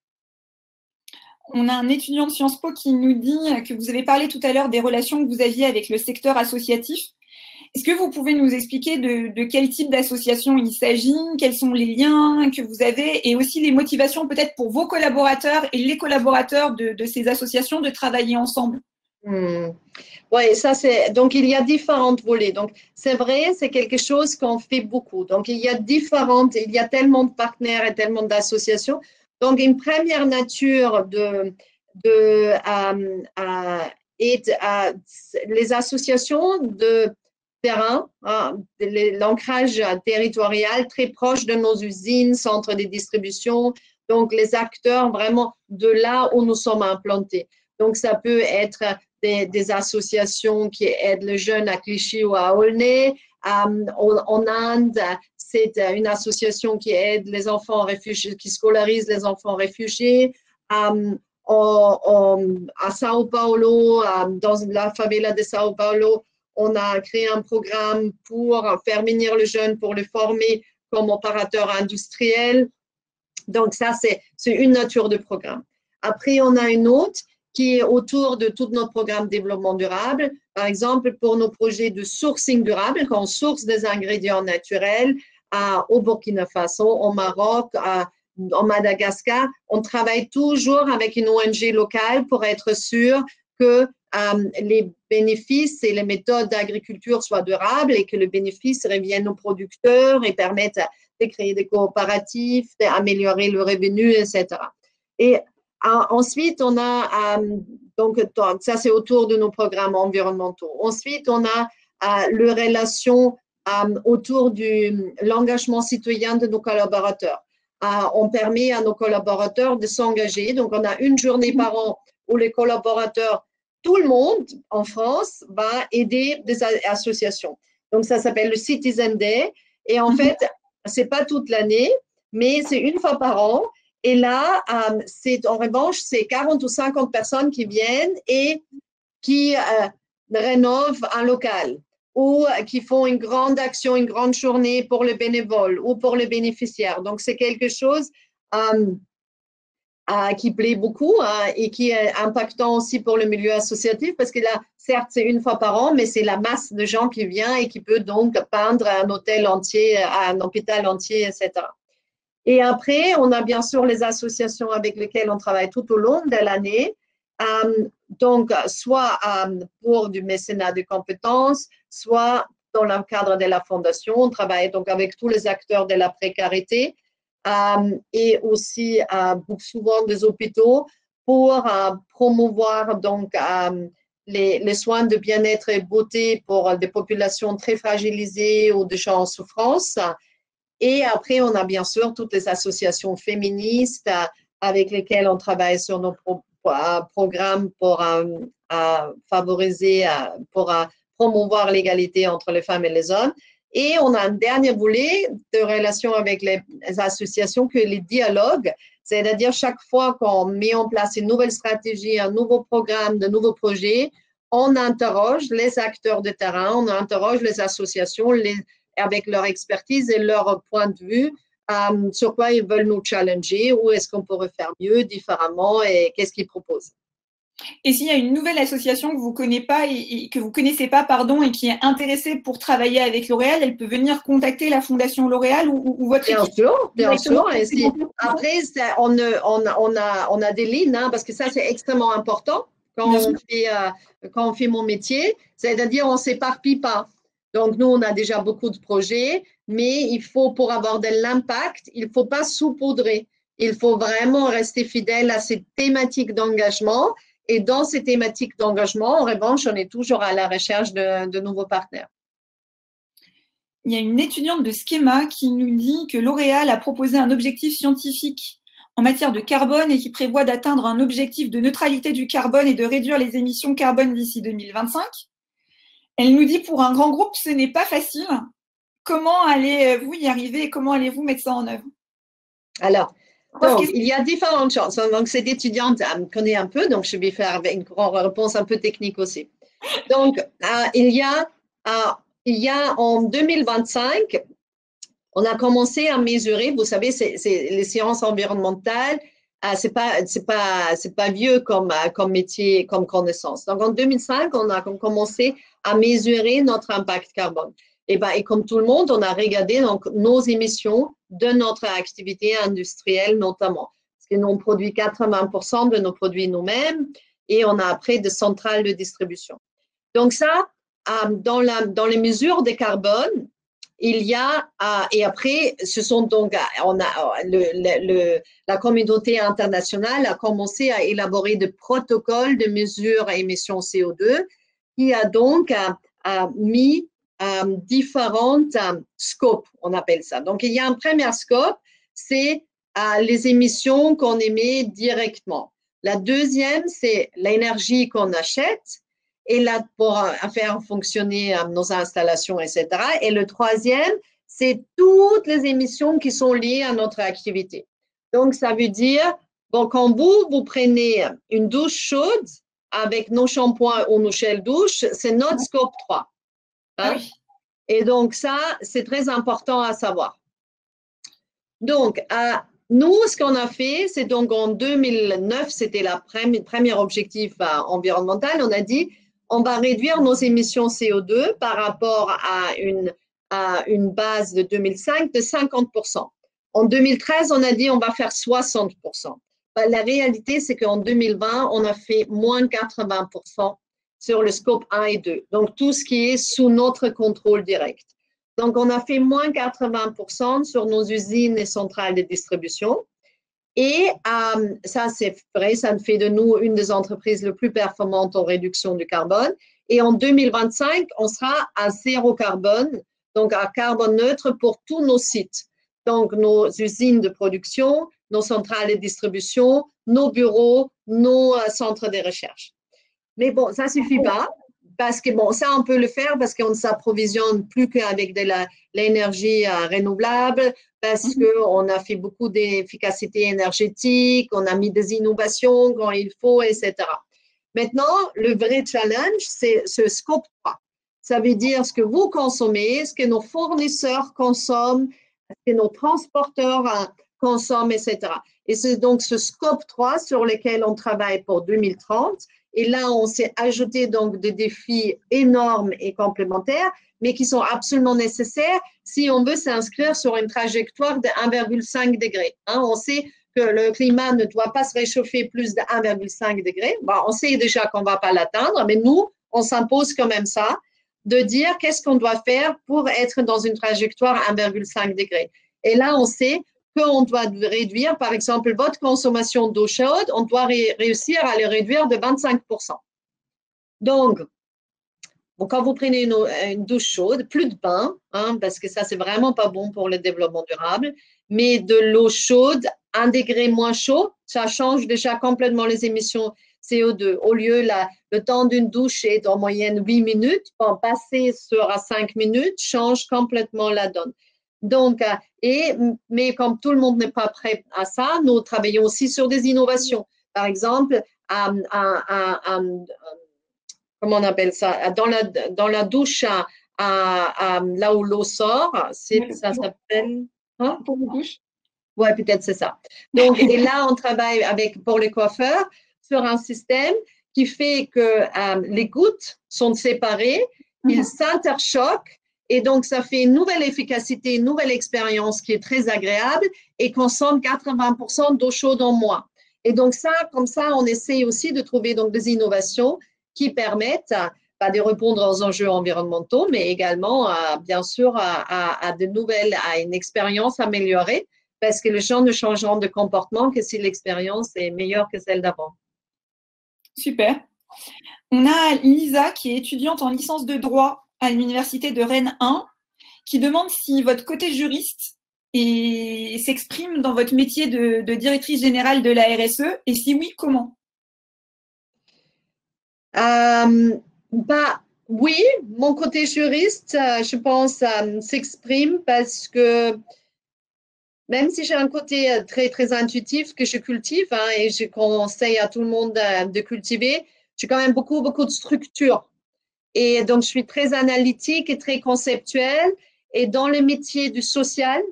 A: On a un étudiant de Sciences Po qui nous dit que vous avez parlé tout à l'heure des relations que vous aviez avec le secteur associatif. Est-ce que vous pouvez nous expliquer de quel type d'association il s'agit, quels sont les liens que vous avez et aussi les motivations peut-être pour vos collaborateurs et les collaborateurs de ces associations de travailler ensemble?
B: Oui, ça c'est. Donc, il y a différentes volets. Donc, c'est vrai, c'est quelque chose qu'on fait beaucoup. Donc, il y a tellement de partenaires et tellement d'associations. Donc, une première nature est les associations de terrain, hein, l'ancrage territorial très proche de nos usines, centres de distribution. Donc, les acteurs vraiment de là où nous sommes implantés. Donc, ça peut être des associations qui aident les jeunes à Clichy ou à Aulnay. En Inde, c'est une association qui aide les enfants réfugiés, qui scolarise les enfants réfugiés. À Sao Paulo, dans la favela de Sao Paulo, on a créé un programme pour faire venir le jeune, pour le former comme opérateur industriel. Donc, ça, c'est une nature de programme. Après, on a une autre qui est autour de tout notre programme de développement durable. Par exemple, pour nos projets de sourcing durable, quand on source des ingrédients naturels au Burkina Faso, au Maroc, en Madagascar, on travaille toujours avec une ONG locale pour être sûr que les bénéfices et les méthodes d'agriculture soient durables et que le bénéfice revienne aux producteurs et permette de créer des coopératifs, d'améliorer le revenu, etc. Et ensuite, on a, donc ça c'est autour de nos programmes environnementaux. Ensuite, on a les relations autour de l'engagement citoyen de nos collaborateurs. On permet à nos collaborateurs de s'engager. Donc, on a une journée par an où les collaborateurs, tout le monde en France, va aider des associations. Donc, ça s'appelle le Citizen Day. Et en fait, c'est pas toute l'année, mais c'est une fois par an. Et là, en revanche, c'est 40 ou 50 personnes qui viennent et qui rénovent un local ou qui font une grande action, une grande journée pour le bénévole ou pour le bénéficiaire. Donc, c'est quelque chose qui plaît beaucoup et qui est impactant aussi pour le milieu associatif parce que là, certes, c'est une fois par an, mais c'est la masse de gens qui vient et qui peut donc peindre un hôtel entier, un hôpital entier, etc. Et après, on a bien sûr les associations avec lesquelles on travaille tout au long de l'année. Donc, soit pour du mécénat de compétences, soit dans le cadre de la fondation. On travaille donc avec tous les acteurs de la précarité et aussi souvent des hôpitaux pour promouvoir donc les soins de bien-être et beauté pour des populations très fragilisées ou des gens en souffrance. Et après, on a bien sûr toutes les associations féministes avec lesquelles on travaille sur nos programmes pour favoriser, pour promouvoir l'égalité entre les femmes et les hommes. Et on a un dernier volet de relation avec les associations que les dialogues, c'est-à-dire chaque fois qu'on met en place une nouvelle stratégie, un nouveau programme, de nouveaux projets, on interroge les acteurs de terrain, on interroge les associations, avec leur expertise et leur point de vue, sur quoi ils veulent nous challenger, où est-ce qu'on pourrait faire mieux, différemment et qu'est-ce qu'ils proposent.
A: Et s'il y a une nouvelle association que vous connaissez pas, pardon, et qui est intéressée pour travailler avec L'Oréal, elle peut venir contacter la Fondation L'Oréal ou votre équipe.
B: Bien sûr. Et après, on a des lignes, parce que ça, c'est extrêmement important quand on fait mon métier. C'est-à-dire, on ne s'éparpille pas. Donc, nous, on a déjà beaucoup de projets, mais il faut, pour avoir de l'impact, il ne faut pas saupoudrer. Il faut vraiment rester fidèle à ces thématiques d'engagement. Et dans ces thématiques d'engagement, en revanche, on est toujours à la recherche de nouveaux partenaires.
A: Il y a une étudiante de Schema qui nous dit que L'Oréal a proposé un objectif scientifique en matière de carbone et qui prévoit d'atteindre un objectif de neutralité du carbone et de réduire les émissions carbone d'ici 2025. Elle nous dit pour un grand groupe, ce n'est pas facile. Comment allez-vous y arriver et comment allez-vous mettre ça en œuvre?
B: Alors, Donc, il y a différentes choses. Donc, cette étudiante me connaît un peu, donc je vais faire une réponse un peu technique aussi. Donc, il y a en 2025, on a commencé à mesurer, vous savez, c'est les sciences environnementales, c'est pas vieux comme métier, comme connaissance. Donc, en 2005, on a commencé à mesurer notre impact carbone. Et comme tout le monde, on a regardé donc nos émissions de notre activité industrielle notamment. Parce que nous, on produit 80% de nos produits nous-mêmes et on a après des centrales de distribution. Donc ça, dans les mesures de carbone, il y a, et après, ce sont donc, la communauté internationale a commencé à élaborer des protocoles de mesure à émissions CO2 qui a donc mis différentes scopes, on appelle ça. Donc, il y a un premier scope, c'est les émissions qu'on émet directement. La deuxième, c'est l'énergie qu'on achète et là, pour faire fonctionner nos installations, etc. Et le troisième, c'est toutes les émissions qui sont liées à notre activité. Donc, ça veut dire, bon, quand vous prenez une douche chaude avec nos shampoings ou nos gels douche, c'est notre scope 3. Hein? Oui. Et donc, ça, c'est très important à savoir. Donc, nous, ce qu'on a fait, c'est donc en 2009, c'était le premier objectif environnemental, on a dit, on va réduire nos émissions CO2 par rapport à une base de 2005 de 50%. En 2013, on a dit on va faire 60%. La réalité, c'est qu'en 2020, on a fait moins 80% sur le scope 1 et 2. Donc, tout ce qui est sous notre contrôle direct. Donc, on a fait moins 80% sur nos usines et centrales de distribution. Et ça, c'est vrai, ça fait de nous une des entreprises les plus performantes en réduction du carbone. Et en 2025, on sera à zéro carbone, donc à carbone neutre pour tous nos sites. Donc, nos usines de production, nos centrales de distribution, nos bureaux, nos centres de recherche. Mais bon, ça ne suffit pas. Parce que, bon, ça, on peut le faire parce qu'on ne s'approvisionne plus qu'avec de l'énergie renouvelable, parce qu'on a fait beaucoup d'efficacité énergétique, on a mis des innovations quand il faut, etc. Maintenant, le vrai challenge, c'est ce scope 3. Ça veut dire ce que vous consommez, ce que nos fournisseurs consomment, ce que nos transporteurs consomment, etc. Et c'est donc ce scope 3 sur lequel on travaille pour 2030. Et là, on s'est ajouté donc des défis énormes et complémentaires, mais qui sont absolument nécessaires si on veut s'inscrire sur une trajectoire de 1,5 degré. Hein, on sait que le climat ne doit pas se réchauffer plus de 1,5 degré. Bon, on sait déjà qu'on ne va pas l'atteindre, mais nous, on s'impose quand même ça, de dire qu'est-ce qu'on doit faire pour être dans une trajectoire 1,5 degré. Et là, on sait qu'on doit réduire, par exemple, votre consommation d'eau chaude, on doit réussir à le réduire de 25%. Donc, quand vous prenez une douche chaude, plus de bain, hein, parce que ça, c'est vraiment pas bon pour le développement durable, mais de l'eau chaude, 1 degré moins chaud, ça change déjà complètement les émissions CO2. Au lieu, le temps d'une douche est en moyenne 8 minutes, pour passer sur 5 minutes change complètement la donne. Donc, mais comme tout le monde n'est pas prêt à ça, nous travaillons aussi sur des innovations. Par exemple, comment on appelle ça, dans la douche, là où l'eau sort, ça s'appelle… Hein?
A: Pour les douches.
B: Oui, peut-être c'est ça. Donc, et là, on travaille pour les coiffeurs sur un système qui fait que les gouttes sont séparées, ils s'interchoquent, et donc ça fait une nouvelle efficacité, une nouvelle expérience qui est très agréable et consomme 80% d'eau chaude en moins. Et donc ça, comme ça, on essaie aussi de trouver donc des innovations qui permettent de répondre aux enjeux environnementaux, mais également, bien sûr, à une expérience améliorée, parce que les gens ne changeront de comportement que si l'expérience est meilleure que celle d'avant.
A: Super. On a Lisa, qui est étudiante en licence de droit à l'université de Rennes 1, qui demande si votre côté juriste s'exprime dans votre métier de directrice générale de la RSE, et si oui, comment?
B: Oui, mon côté juriste, je pense, s'exprime parce que même si j'ai un côté très, très intuitif que je cultive et je conseille à tout le monde de cultiver, j'ai quand même beaucoup, beaucoup de structure. Et donc, je suis très analytique et très conceptuelle. Et dans le métier du social,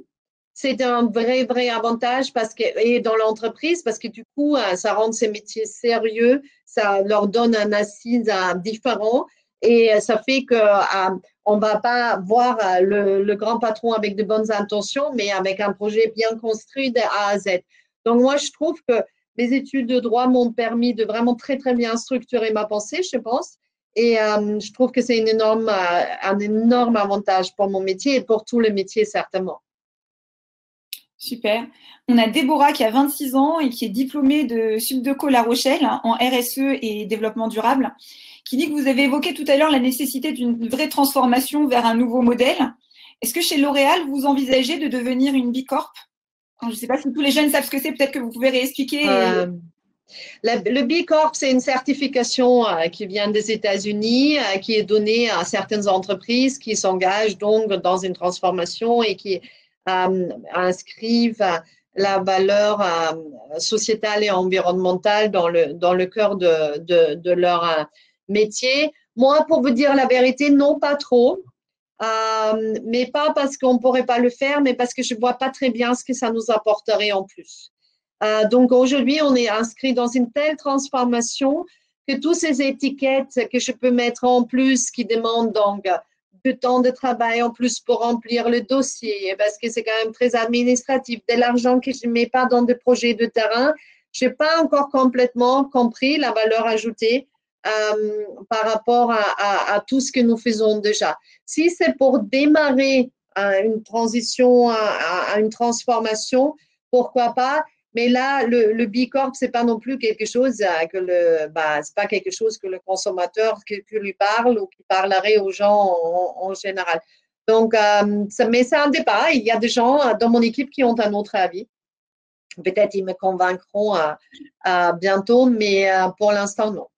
B: c'est un vrai, vrai avantage et dans l'entreprise, parce que du coup, ça rend ces métiers sérieux, ça leur donne un assise différent et ça fait que on va pas voir le grand patron avec de bonnes intentions, mais avec un projet bien construit de A à Z. Donc, moi, je trouve que mes études de droit m'ont permis de vraiment très, très bien structurer ma pensée, je pense. Et je trouve que c'est un énorme avantage pour mon métier et pour tous les métiers, certainement.
A: Super. On a Déborah qui a 26 ans et qui est diplômée de Subdeco La Rochelle en RSE et développement durable, qui dit que vous avez évoqué tout à l'heure la nécessité d'une vraie transformation vers un nouveau modèle. Est-ce que chez L'Oréal, vous envisagez de devenir une B Corp? Je ne sais pas si tous les jeunes savent ce que c'est, peut-être que vous pouvez réexpliquer.
B: Euh, le B Corp, c'est une certification qui vient des États-Unis, qui est donnée à certaines entreprises qui s'engagent donc dans une transformation et qui inscrivent la valeur sociétale et environnementale dans le cœur de leur métier. Moi, pour vous dire la vérité, non, pas trop. Mais pas parce qu'on ne pourrait pas le faire, mais parce que je ne vois pas très bien ce que ça nous apporterait en plus. Donc aujourd'hui, on est inscrit dans une telle transformation que toutes ces étiquettes que je peux mettre en plus, qui demandent donc du temps de travail en plus pour remplir le dossier, parce que c'est quand même très administratif, de l'argent que je ne mets pas dans des projets de terrain, je n'ai pas encore complètement compris la valeur ajoutée par rapport à tout ce que nous faisons déjà. Si c'est pour démarrer une transition, une transformation, pourquoi pas? Mais là, le B Corp, c'est pas non plus quelque chose c'est pas quelque chose que le consommateur que lui parle ou qui parlerait aux gens en général. Donc, mais c'est un débat. Il y a des gens dans mon équipe qui ont un autre avis. Peut-être ils me convaincront bientôt, mais pour l'instant, non.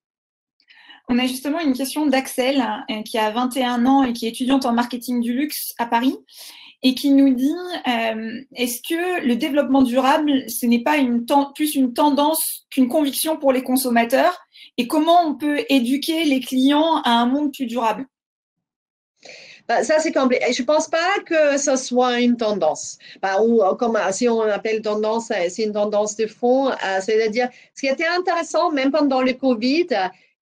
A: On a justement une question d'Axel, qui a 21 ans et qui est étudiante en marketing du luxe à Paris, et qui nous dit est-ce que le développement durable, ce n'est pas plus une tendance qu'une conviction pour les consommateurs, et comment on peut éduquer les clients à un monde plus durable?
B: Ça, c'est compliqué. Je ne pense pas que ce soit une tendance. Ou comme si on appelle tendance, c'est une tendance de fond. C'est-à-dire, ce qui était intéressant, même pendant le Covid,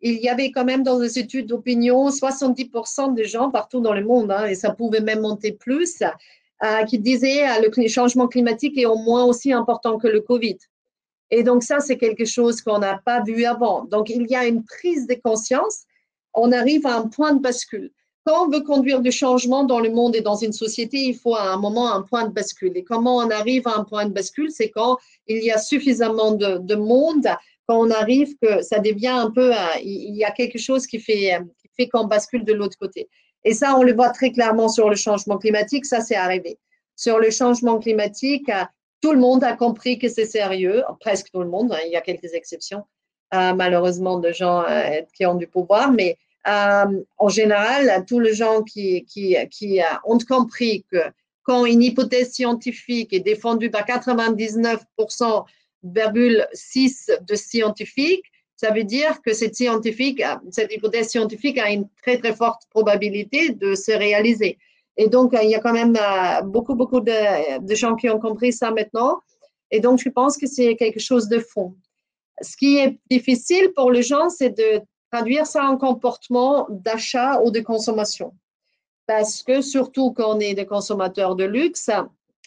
B: il y avait quand même dans les études d'opinion 70% de gens partout dans le monde, et ça pouvait même monter plus, qui disaient le changement climatique est au moins aussi important que le Covid. Et donc, ça, c'est quelque chose qu'on n'a pas vu avant. Donc, il y a une prise de conscience. On arrive à un point de bascule. Quand on veut conduire du changement dans le monde et dans une société, il faut à un moment un point de bascule. Et comment on arrive à un point de bascule, c'est quand il y a suffisamment de monde, quand on arrive que ça devient un peu, il y a quelque chose qui fait qu'on bascule de l'autre côté. Et ça, on le voit très clairement sur le changement climatique, ça c'est arrivé. Sur le changement climatique, tout le monde a compris que c'est sérieux, presque tout le monde, il y a quelques exceptions, malheureusement, de gens qui ont du pouvoir, mais en général, tous les gens qui ont compris que quand une hypothèse scientifique est défendue par 99,6% de scientifiques, ça veut dire que cette hypothèse scientifique a une très, très forte probabilité de se réaliser. Et donc, il y a quand même beaucoup, beaucoup de gens qui ont compris ça maintenant. Et donc, je pense que c'est quelque chose de fond. Ce qui est difficile pour les gens, c'est de traduire ça en comportement d'achat ou de consommation. Parce que surtout quand on est des consommateurs de luxe,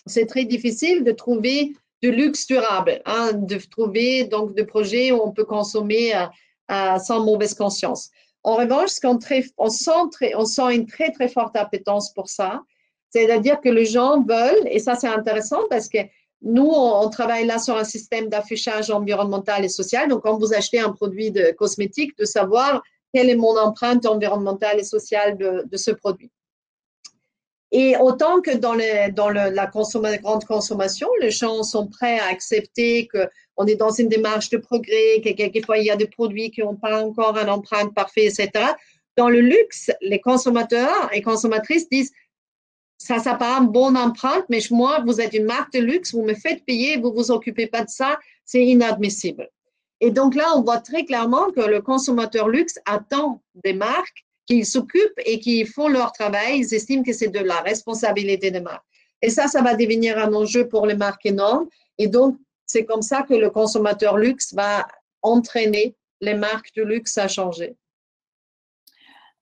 B: c'est très difficile de trouver du luxe durable, de trouver donc des projets où on peut consommer sans mauvaise conscience. En revanche, on sent une très, très forte appétence pour ça. C'est-à-dire que les gens veulent, et ça c'est intéressant parce que nous, on travaille là sur un système d'affichage environnemental et social. Donc, quand vous achetez un produit de cosmétique, de savoir quelle est mon empreinte environnementale et sociale de ce produit. Et autant que dans la grande consommation, les gens sont prêts à accepter qu'on est dans une démarche de progrès, que quelquefois il y a des produits qui n'ont pas encore une empreinte parfaite, etc. Dans le luxe, les consommateurs et consommatrices disent ça pas une bonne empreinte, mais moi, vous êtes une marque de luxe, vous me faites payer, vous vous occupez pas de ça, c'est inadmissible. Et donc là, on voit très clairement que le consommateur luxe attend des marques qui s'occupent et qui font leur travail. Ils estiment que c'est de la responsabilité des marques. Et ça va devenir un enjeu pour les marques énormes. Et donc, c'est comme ça que le consommateur luxe va entraîner les marques de luxe à changer.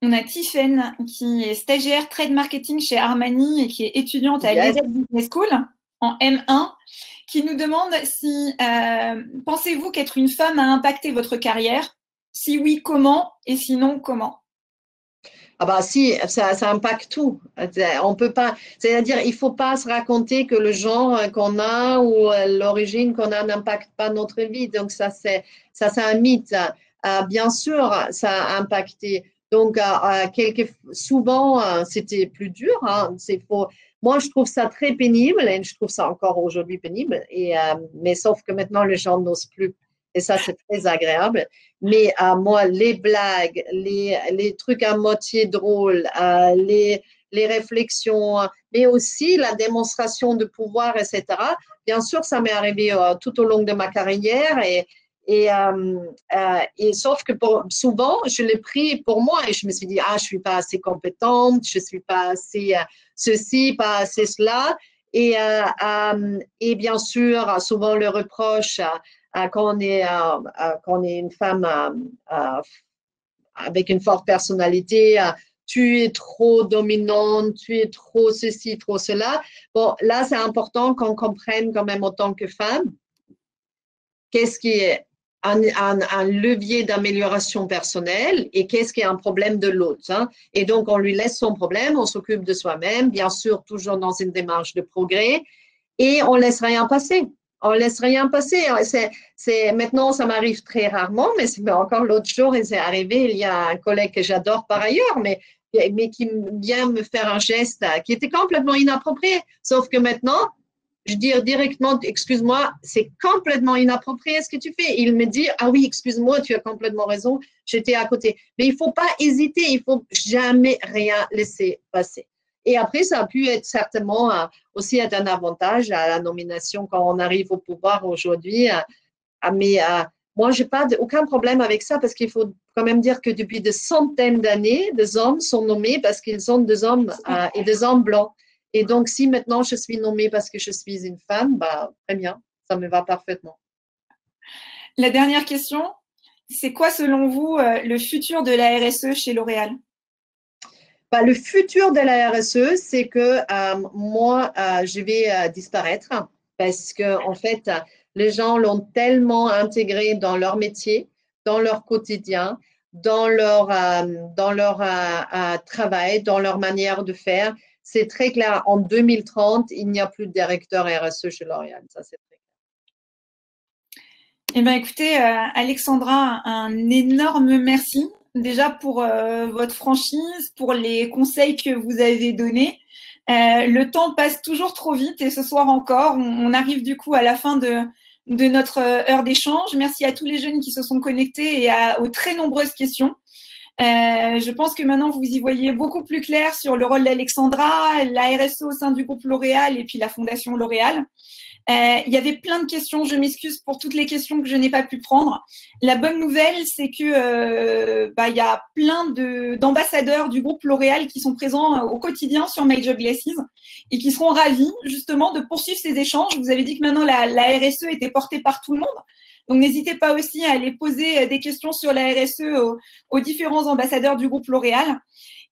A: On a Tiffaine, qui est stagiaire trade marketing chez Armani et qui est étudiante à l'ESSEC Business School en M1, qui nous demande si pensez-vous qu'être une femme a impacté votre carrière? Si oui, comment? Et sinon, comment?
B: Ah bah si, ça impacte tout. On peut pas, c'est-à-dire, il faut pas se raconter que le genre qu'on a ou l'origine qu'on a n'impacte pas notre vie. Donc c'est un mythe. Bien sûr, ça a impacté. Donc souvent c'était plus dur. Hein. Moi, je trouve ça très pénible et je trouve ça encore aujourd'hui pénible. Mais sauf que maintenant les gens n'osent plus. Et ça, c'est très agréable. Mais moi, les blagues, les trucs à moitié drôles, les réflexions, mais aussi la démonstration de pouvoir, etc. Bien sûr, ça m'est arrivé tout au long de ma carrière et sauf que souvent, je l'ai pris pour moi et je me suis dit, je suis pas assez compétente, je suis pas assez ceci, pas assez cela. Et bien sûr, souvent le reproche quand on est une femme avec une forte personnalité, tu es trop dominante, tu es trop ceci, trop cela. Bon, là, c'est important qu'on comprenne quand même en tant que femme qu'est-ce qui est un levier d'amélioration personnelle et qu'est-ce qui est un problème de l'autre. Hein. Et donc, on lui laisse son problème, on s'occupe de soi-même, bien sûr, toujours dans une démarche de progrès, et on laisse rien passer. On laisse rien passer. Maintenant, ça m'arrive très rarement, mais encore l'autre jour, et c'est arrivé, il y a un collègue que j'adore par ailleurs, mais qui vient me faire un geste qui était complètement inapproprié. Sauf que maintenant, je dis directement, excuse-moi, c'est complètement inapproprié ce que tu fais. Il me dit, ah oui, excuse-moi, tu as complètement raison, j'étais à côté. Mais il ne faut pas hésiter, il ne faut jamais rien laisser passer. Et après, ça a pu être certainement aussi être un avantage à la nomination quand on arrive au pouvoir aujourd'hui. Mais moi, je n'ai aucun problème avec ça parce qu'il faut quand même dire que depuis des centaines d'années, des hommes sont nommés parce qu'ils sont des hommes et des hommes blancs. Et donc, si maintenant je suis nommée parce que je suis une femme, très bien, ça me va parfaitement.
A: La dernière question, c'est quoi selon vous le futur de la RSE chez L'Oréal?
B: Le futur de la RSE, c'est que moi, je vais disparaître parce que en fait, les gens l'ont tellement intégré dans leur métier, dans leur quotidien, dans leur travail, dans leur manière de faire. C'est très clair. En 2030, il n'y a plus de directeur RSE chez L'Oréal. Ça, c'est très clair.
A: Eh bien, écoutez, Alexandra, un énorme merci déjà pour votre franchise, pour les conseils que vous avez donnés. Le temps passe toujours trop vite et ce soir encore, on arrive du coup à la fin de notre heure d'échange. Merci à tous les jeunes qui se sont connectés et aux très nombreuses questions. Je pense que maintenant, vous y voyez beaucoup plus clair sur le rôle d'Alexandra, la RSE au sein du groupe L'Oréal et puis la Fondation L'Oréal. Il y avait plein de questions. Je m'excuse pour toutes les questions que je n'ai pas pu prendre. La bonne nouvelle, c'est que il y a plein d'ambassadeurs du groupe L'Oréal qui sont présents au quotidien sur My Job Glasses et qui seront ravis justement de poursuivre ces échanges. Vous avez dit que maintenant la RSE était portée par tout le monde. Donc, n'hésitez pas aussi à aller poser des questions sur la RSE aux différents ambassadeurs du groupe L'Oréal.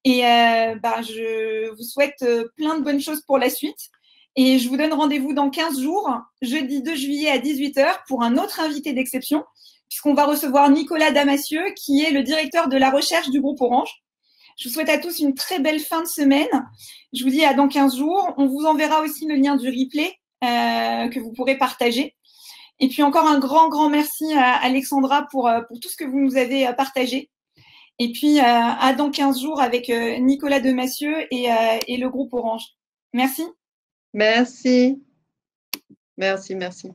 A: Et je vous souhaite plein de bonnes choses pour la suite. Et je vous donne rendez-vous dans 15 jours, jeudi 2 juillet à 18h, pour un autre invité d'exception, puisqu'on va recevoir Nicolas Damassieux, qui est le directeur de la recherche du groupe Orange. Je vous souhaite à tous une très belle fin de semaine. Je vous dis à dans 15 jours. On vous enverra aussi le lien du replay que vous pourrez partager. Et puis encore un grand, grand merci à Alexandra pour tout ce que vous nous avez partagé. Et puis à dans 15 jours avec Nicolas Damassieux et le groupe Orange. Merci.
B: Merci. Merci, merci.